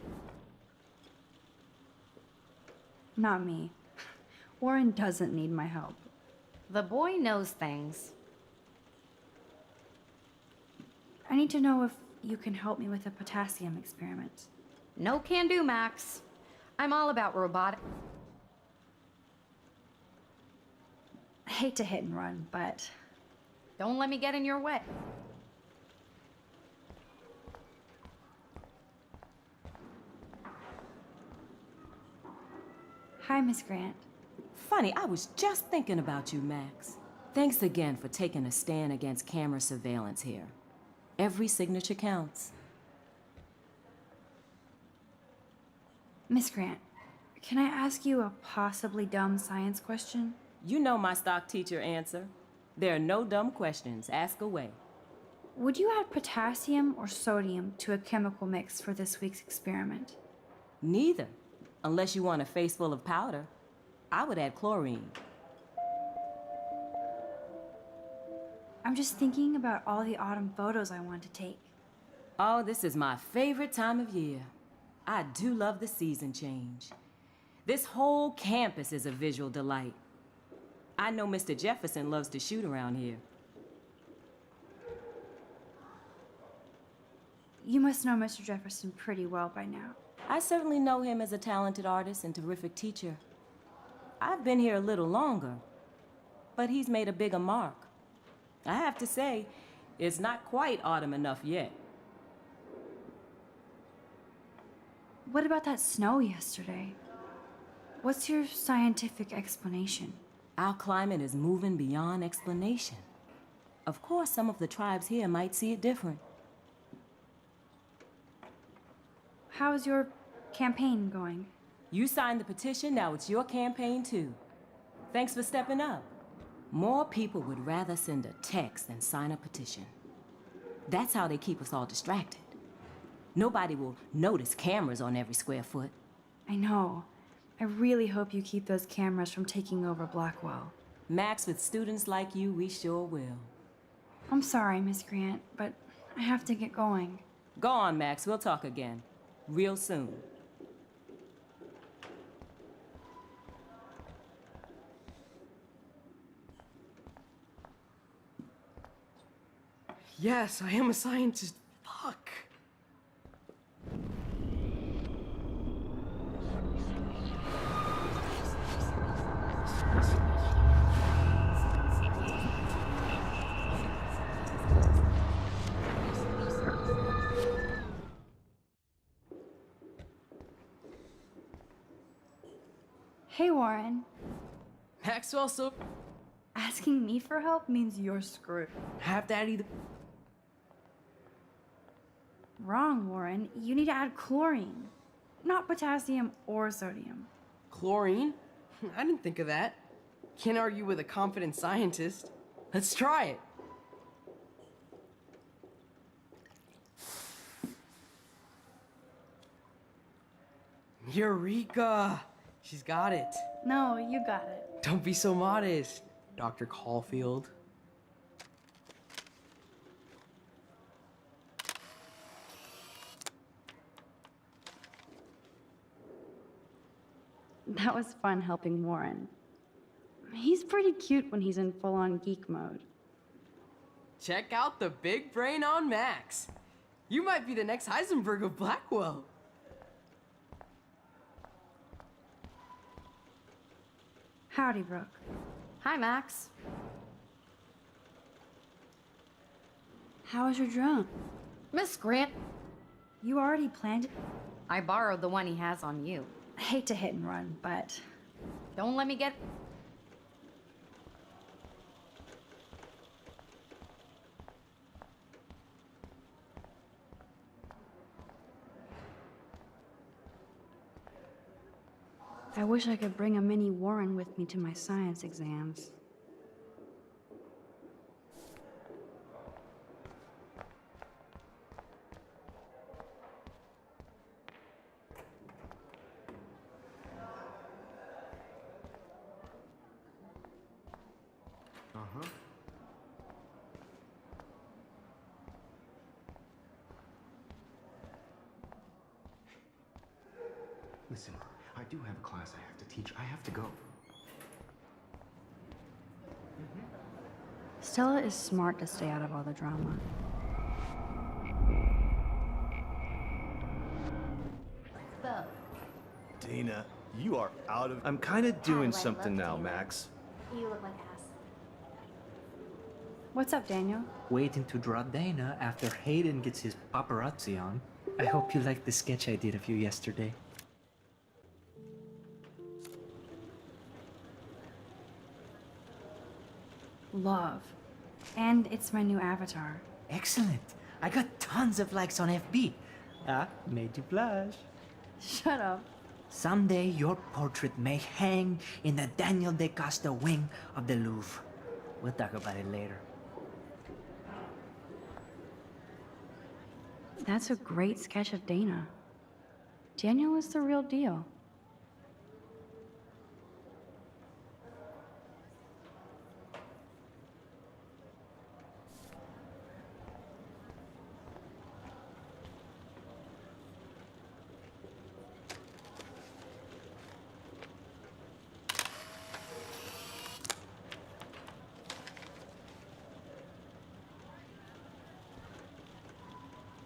Not me. Warren doesn't need my help. The boy knows things. I need to know if you can help me with a potassium experiment. No can do, Max. I'm all about robotic... I hate to hit and run, but... Don't let me get in your way. Hi, Miss Grant. Funny, I was just thinking about you, Max. Thanks again for taking a stand against camera surveillance here. Every signature counts. Miss Grant, can I ask you a possibly dumb science question? You know my stock teacher answer. There are no dumb questions. Ask away. Would you add potassium or sodium to a chemical mix for this week's experiment? Neither. Unless you want a face full of powder. I would add chlorine. I'm just thinking about all the autumn photos I want to take. Oh, this is my favorite time of year. I do love the season change. This whole campus is a visual delight. I know Mr. Jefferson loves to shoot around here. You must know Mr. Jefferson pretty well by now. I certainly know him as a talented artist and terrific teacher. I've been here a little longer, but he's made a bigger mark. I have to say, it's not quite autumn enough yet. What about that snow yesterday? What's your scientific explanation? Our climate is moving beyond explanation. Of course, some of the tribes here might see it different. How's your campaign going? You signed the petition, now it's your campaign too. Thanks for stepping up. More people would rather send a text than sign a petition. That's how they keep us all distracted. Nobody will notice cameras on every square foot. I know. I really hope you keep those cameras from taking over Blackwell. Max, with students like you, we sure will. I'm sorry, Miss Grant, but I have to get going. Go on, Max. We'll talk again. Real soon. Yes, I am a scientist. Fuck. Hey, Warren. Maxwell, so Asking me for help means you're screwed. have that either. Wrong, Warren. You need to add chlorine, not potassium or sodium. Chlorine? I didn't think of that. Can't argue with a confident scientist. Let's try it. Eureka! She's got it. No, you got it. Don't be so modest, Dr. Caulfield. That was fun helping Warren. He's pretty cute when he's in full-on geek mode. Check out the big brain on Max. You might be the next Heisenberg of Blackwell. Howdy, Brooke. Hi, Max. How was your drone? Miss Grant, You already planned it? I borrowed the one he has on you. I hate to hit and run, but Don't let me get... I wish I could bring a mini Warren with me to my science exams. Uh-huh. Listen, I do have a class I have to teach. I have to go. Stella is smart to stay out of all the drama. Dana, you are out of... I'm kind of doing something now, Max. You look like ass. What's up, Daniel? Waiting to draw Dana after Hayden gets his paparazzi on. I hope you liked the sketch I did of you yesterday. Love. And it's my new avatar. Excellent. I got tons of likes on FB. Made you blush. Shut up. Someday your portrait may hang in the Daniel de Costa wing of the Louvre. We'll talk about it later. That's a great sketch of Dana. Daniel is the real deal.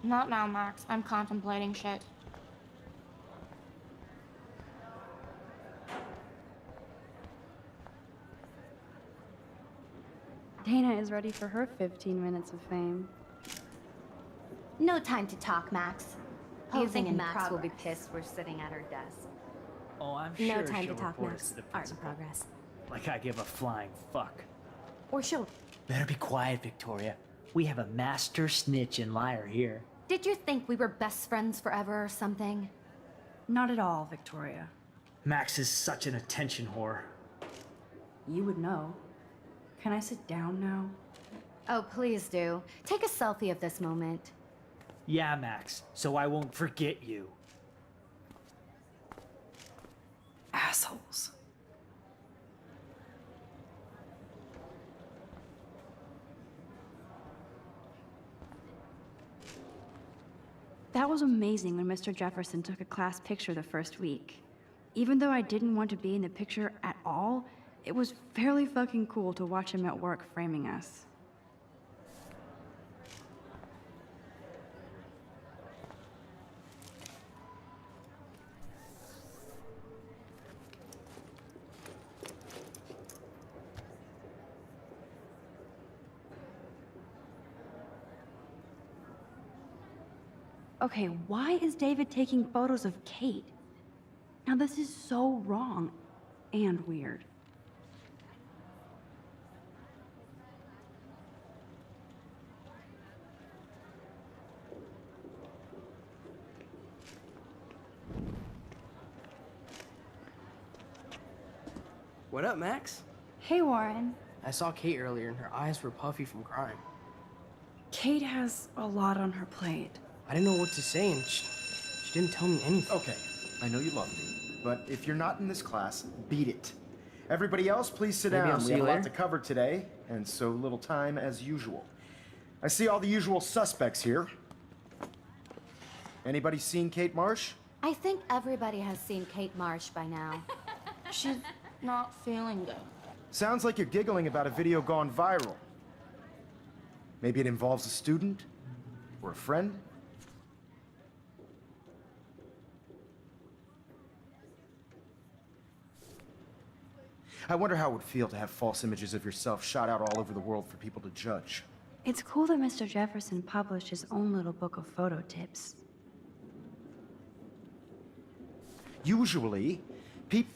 Not now, Max. I'm contemplating shit. Dana is ready for her 15 minutes of fame. No time to talk, Max. Do you Posing think in Max will be progress. pissed we're sitting at her desk? Oh, I'm sure No time she'll to talk, report us Max. to the Art in principal. progress. Like I give a flying fuck. Or she'll... Better be quiet, Victoria. We have a master snitch and liar here. Did you think we were best friends forever or something? Not at all, Victoria. Max is such an attention whore. You would know. Can I sit down now? Oh, please do. Take a selfie of this moment. Yeah, Max, so I won't forget you. Assholes. That was amazing when Mr. Jefferson took a class picture the first week. Even though I didn't want to be in the picture at all, it was fairly fucking cool to watch him at work framing us. Okay, why is David taking photos of Kate? Now this is so wrong and weird. What up, Max? Hey, Warren. I saw Kate earlier and her eyes were puffy from crying. Kate has a lot on her plate. I didn't know what to say and she didn't tell me anything. Okay, I know you love me, but if you're not in this class, beat it. Everybody else, please sit Maybe down. I'll We see have you a lot later. to cover today, and so little time as usual. I see all the usual suspects here. Anybody seen Kate Marsh? I think everybody has seen Kate Marsh by now. She's not feeling good. Sounds like you're giggling about a video gone viral. Maybe it involves a student? Or a friend? I wonder how it would feel to have false images of yourself shot out all over the world for people to judge. It's cool that Mr. Jefferson published his own little book of photo tips. Usually, people...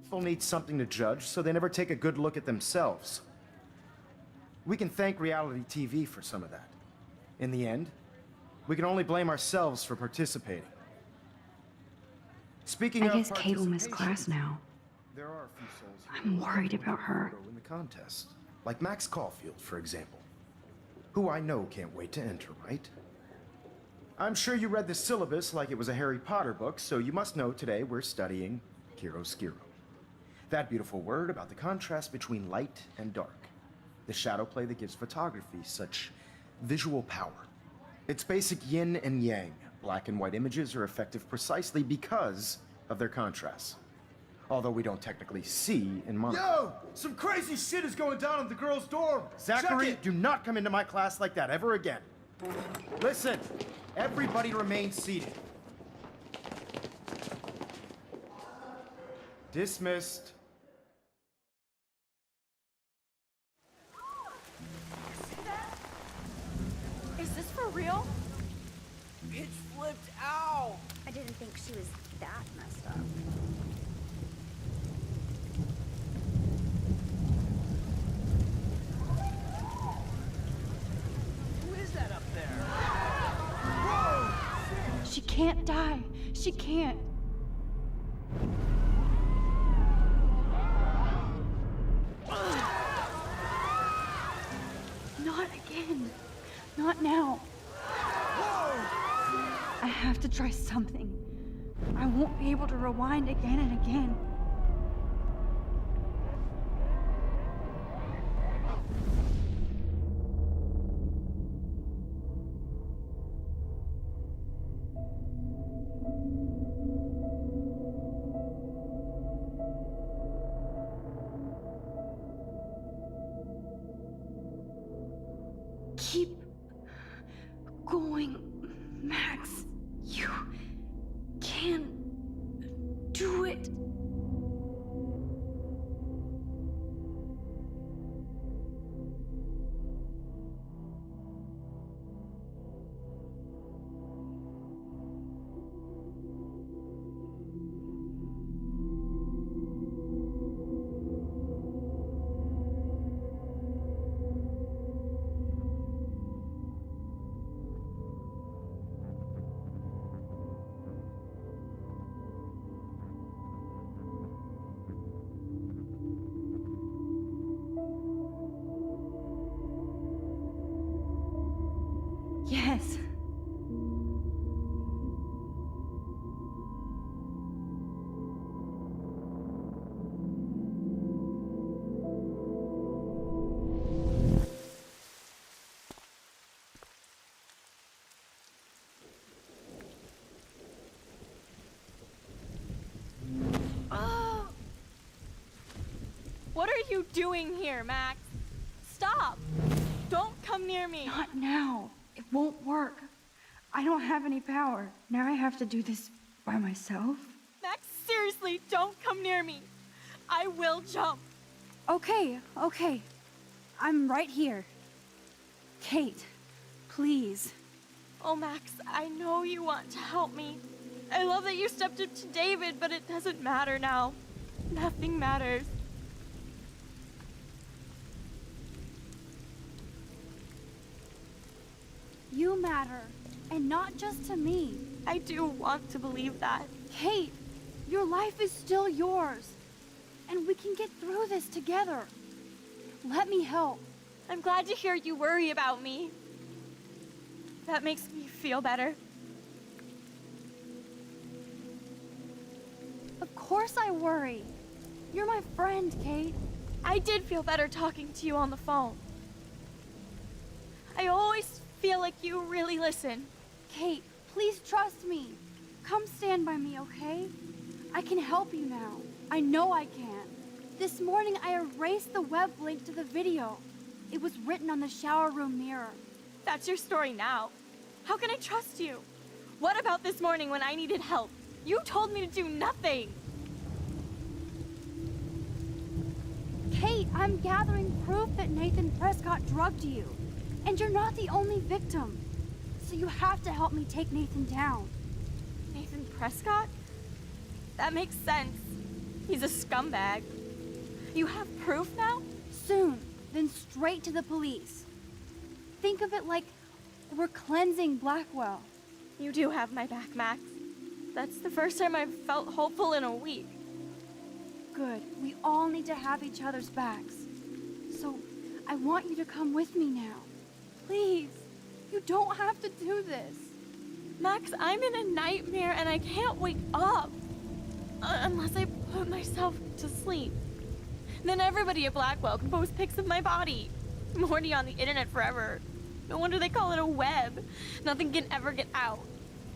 People need something to judge, so they never take a good look at themselves. We can thank reality TV for some of that. In the end, we can only blame ourselves for participating. Speaking I of guess Kate will miss participation, class now. there are a few souls who I'm worried about her. in the contest, like Max Caulfield, for example, who I know can't wait to enter, right? I'm sure you read the syllabus like it was a Harry Potter book, so you must know today we're studying chiaroscuro. That beautiful word about the contrast between light and dark. The shadow play that gives photography such visual power. It's basic yin and yang. Black and white images are effective precisely because of their contrasts. Although we don't technically see in monitor. Yo! Some crazy shit is going down in the girls' dorm! Zachary, Check it! do not come into my class like that ever again. Listen, everybody remain seated. Dismissed. Is this for real? Bitch flipped out! I didn't think she was that messed up. Who is that up there? She can't die. She can't. Not again. Not now. I have to try something. I won't be able to rewind again and again. Keep going, Max. You can do it. Yes. What are you doing here, Max? Stop! Don't come near me! Not now. It won't work. I don't have any power. Now I have to do this by myself. Max, seriously, don't come near me. I will jump. Okay. I'm right here. Kate, please. Oh, Max, I know you want to help me. I love that you stepped up to David, but it doesn't matter now. Nothing matters. You matter, and not just to me. I do want to believe that. Kate, your life is still yours, and we can get through this together. Let me help. I'm glad to hear you worry about me. That makes me feel better. Of course I worry. You're my friend, Kate. I did feel better talking to you on the phone. I always feel like you really listen. Kate, please trust me. Come stand by me, okay? I can help you now. I know I can. This morning I erased the web link to the video. It was written on the shower room mirror. That's your story now. How can I trust you? What about this morning when I needed help? You told me to do nothing. Kate, I'm gathering proof that Nathan Prescott drugged you. And you're not the only victim. So you have to help me take Nathan down. Nathan Prescott? That makes sense. He's a scumbag. You have proof now? Soon, then straight to the police. Think of it like we're cleansing Blackwell. You do have my back, Max. That's the first time I've felt hopeful in a week. Good. We all need to have each other's backs. So, I want you to come with me now. Please. You don't have to do this. Max, I'm in a nightmare and I can't wake up. Unless I put myself to sleep. Then everybody at Blackwell can post pics of my body. I'm already on the internet forever. No wonder they call it a web. Nothing can ever get out.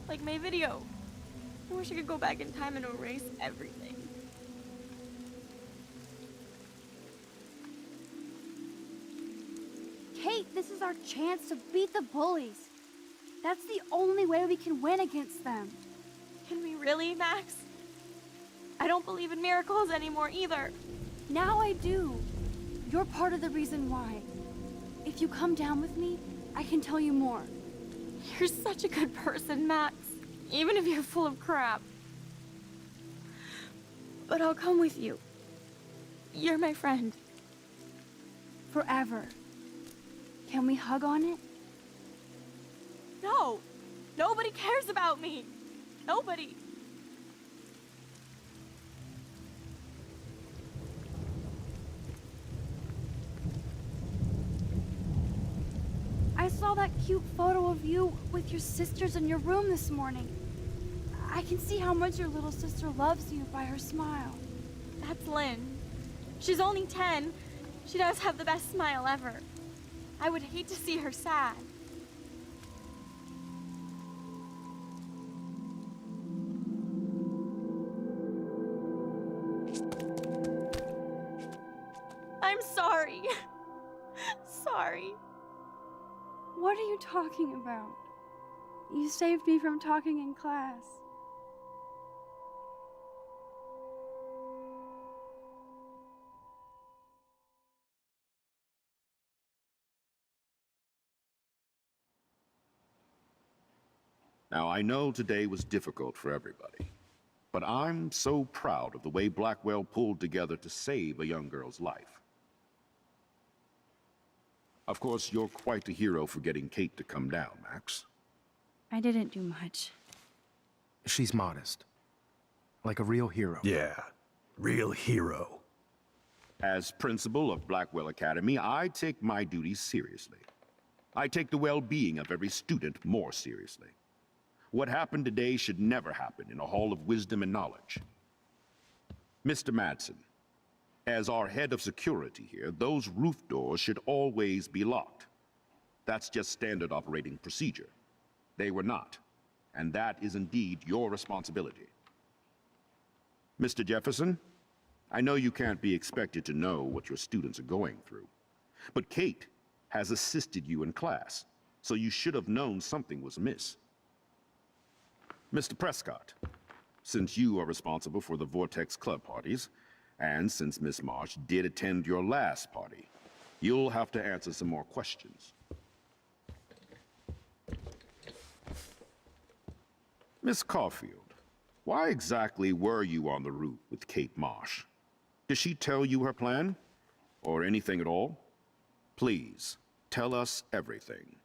Like my video. I wish I could go back in time and erase everything. Kate, this is our chance to beat the bullies. That's the only way we can win against them. Can we really, Max? I don't believe in miracles anymore either. Now I do. You're part of the reason why. If you come down with me, I can tell you more. You're such a good person, Max. Even if you're full of crap. But I'll come with you. You're my friend. Forever. Can we hug on it? No! Nobody cares about me! Nobody! I saw that cute photo of you with your sisters in your room this morning. I can see how much your little sister loves you by her smile. That's Lynn. She's only 10. She does have the best smile ever. I would hate to see her sad. I'm sorry. Sorry. What are you talking about? You saved me from talking in class. Now, I know today was difficult for everybody, but I'm so proud of the way Blackwell pulled together to save a young girl's life. Of course, you're quite a hero for getting Kate to come down, Max. I didn't do much. She's modest. Like a real hero. Yeah, real hero. As principal of Blackwell Academy, I take my duties seriously. I take the well-being of every student more seriously. What happened today should never happen in a hall of wisdom and knowledge. Mr. Madsen, as our head of security here, those roof doors should always be locked. That's just standard operating procedure. They were not, and that is indeed your responsibility. Mr. Jefferson, I know you can't be expected to know what your students are going through, but Kate has assisted you in class, so you should have known something was amiss. Mr. Prescott, since you are responsible for the Vortex Club parties, and since Miss Marsh did attend your last party, you'll have to answer some more questions. Miss Caulfield, why exactly were you on the route with Kate Marsh? Did she tell you her plan? Or anything at all? Please, tell us everything.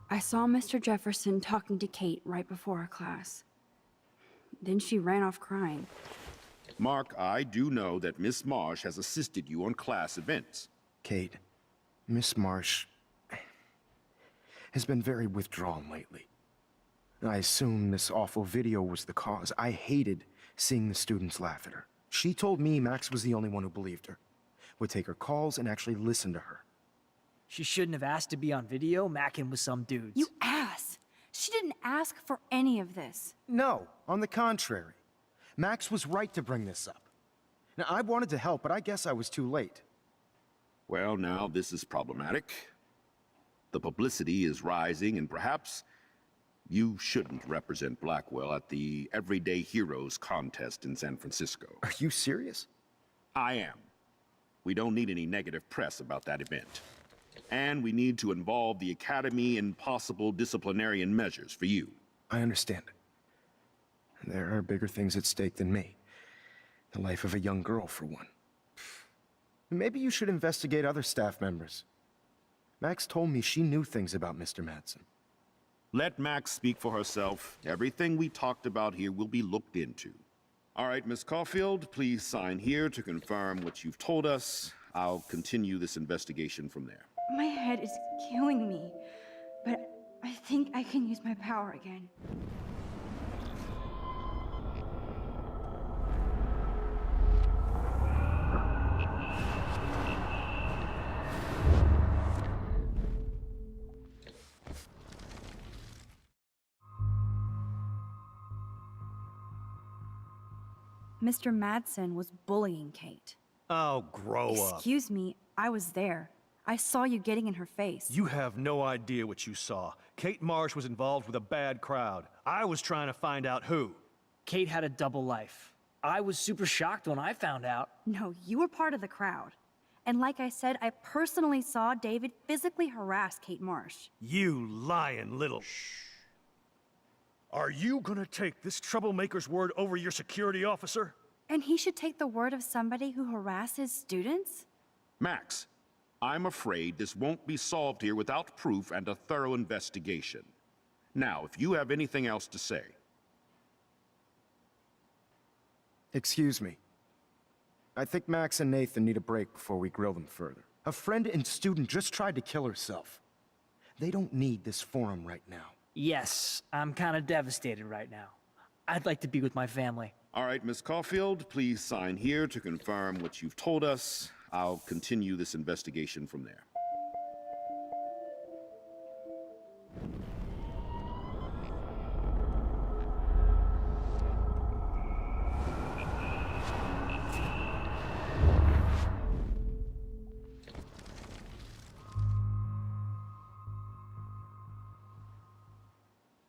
I saw Mr. Jefferson talking to Kate right before our class. Then she ran off crying. Mark, I do know that Miss Marsh has assisted you on class events. Kate, Miss Marsh has been very withdrawn lately. I assume this awful video was the cause. I hated seeing the students laugh at her. She told me Max was the only one who believed her, would take her calls and actually listen to her. She shouldn't have asked to be on video, macking with some dudes. You ass! She didn't ask for any of this. No, on the contrary. Max was right to bring this up. Now, I wanted to help, but I guess I was too late. Well, now this is problematic. The publicity is rising, and perhaps you shouldn't represent Blackwell at the Everyday Heroes contest in San Francisco. Are you serious? I am. We don't need any negative press about that event. And we need to involve the Academy in possible disciplinarian measures for you. I understand. There are bigger things at stake than me. The life of a young girl, for one. Maybe you should investigate other staff members. Max told me she knew things about Mr. Madsen. Let Max speak for herself. Everything we talked about here will be looked into. All right, Miss Caulfield, please sign here to confirm what you've told us. I'll continue this investigation from there. My head is killing me, but I think I can use my power again. Mr. Madsen was bullying Kate. Oh, grow up. Excuse me, I was there. I saw you getting in her face. You have no idea what you saw. Kate Marsh was involved with a bad crowd. I was trying to find out who. Kate had a double life. I was super shocked when I found out. No, you were part of the crowd. And like I said, I personally saw David physically harass Kate Marsh. You lying little... Shh. Are you gonna take this troublemaker's word over your security officer? And he should take the word of somebody who harasses students? Max, I'm afraid this won't be solved here without proof and a thorough investigation. Now, if you have anything else to say. Excuse me. I think Max and Nathan need a break before we grill them further. A friend and student just tried to kill herself. They don't need this forum right now. Yes, I'm kind of devastated right now. I'd like to be with my family. All right, Miss Caulfield, please sign here to confirm what you've told us. I'll continue this investigation from there.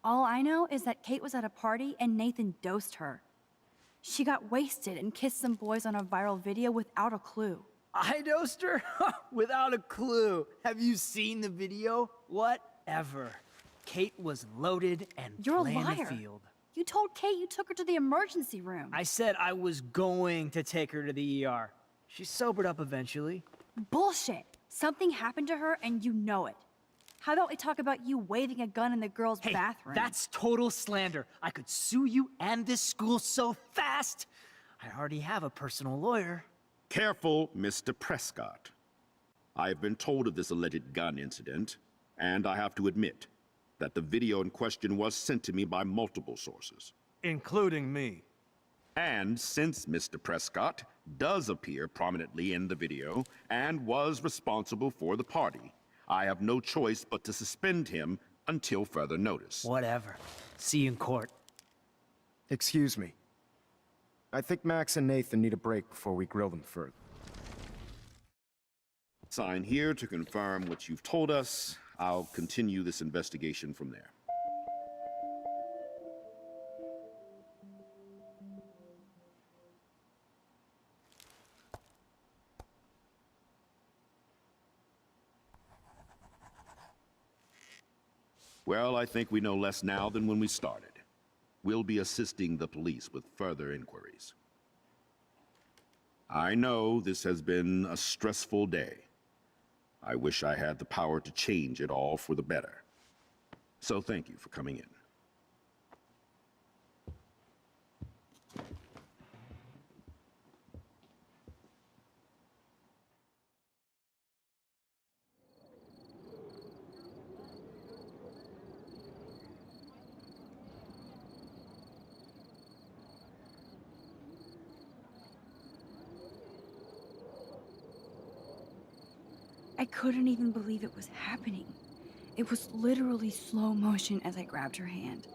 All I know is that Kate was at a party and Nathan dosed her. She got wasted and kissed some boys on a viral video without a clue. I dosed her? Without a clue. Have you seen the video? Whatever. Kate was loaded and You're a playing liar. the field. You told Kate you took her to the emergency room. I said I was going to take her to the ER. She sobered up eventually. Bullshit. Something happened to her and you know it. How about we talk about you waving a gun in the girls' Hey, bathroom? that's total slander. I could sue you and this school so fast. I already have a personal lawyer. Careful, Mr. Prescott. I have been told of this alleged gun incident, and I have to admit that the video in question was sent to me by multiple sources. Including me. And since Mr. Prescott does appear prominently in the video and was responsible for the party, I have no choice but to suspend him until further notice. Whatever. See you in court. Excuse me. I think Max and Nathan need a break before we grill them further. Sign here to confirm what you've told us. I'll continue this investigation from there. Well, I think we know less now than when we started. We'll be assisting the police with further inquiries. I know this has been a stressful day. I wish I had the power to change it all for the better. So thank you for coming in. I couldn't even believe it was happening. It was literally slow motion as I grabbed her hand.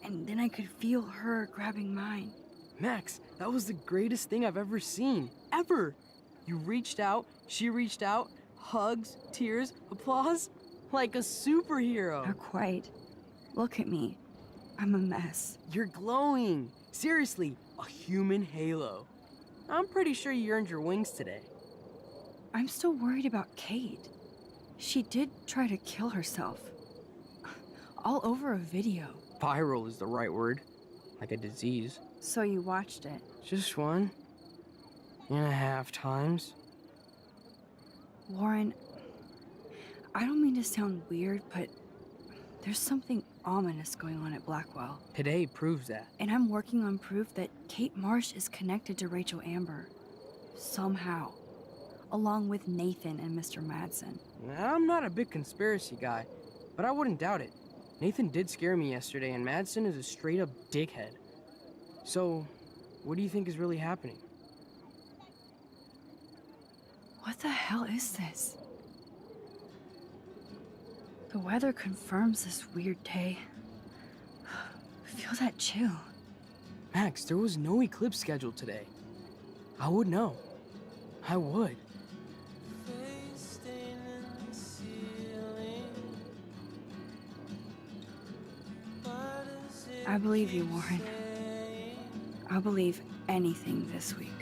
And then I could feel her grabbing mine. Max, that was the greatest thing I've ever seen. Ever! You reached out, she reached out, hugs, tears, applause. Like a superhero. Not quite. Look at me. I'm a mess. You're glowing. Seriously, a human halo. I'm pretty sure you earned your wings today. I'm still worried about Kate. She did try to kill herself. All over a video. Viral is the right word. Like a disease. So you watched it? Just 1.5 times. Warren, I don't mean to sound weird, but there's something ominous going on at Blackwell. Today proves that. And I'm working on proof that Kate Marsh is connected to Rachel Amber. Somehow. Along with Nathan and Mr. Madsen. I'm not a big conspiracy guy, but I wouldn't doubt it. Nathan did scare me yesterday, and Madsen is a straight-up dickhead. So, what do you think is really happening? What the hell is this? The weather confirms this weird day. Feel that chill. Max, there was no eclipse scheduled today. I would know. I would. I believe you, Warren. I'll believe anything this week.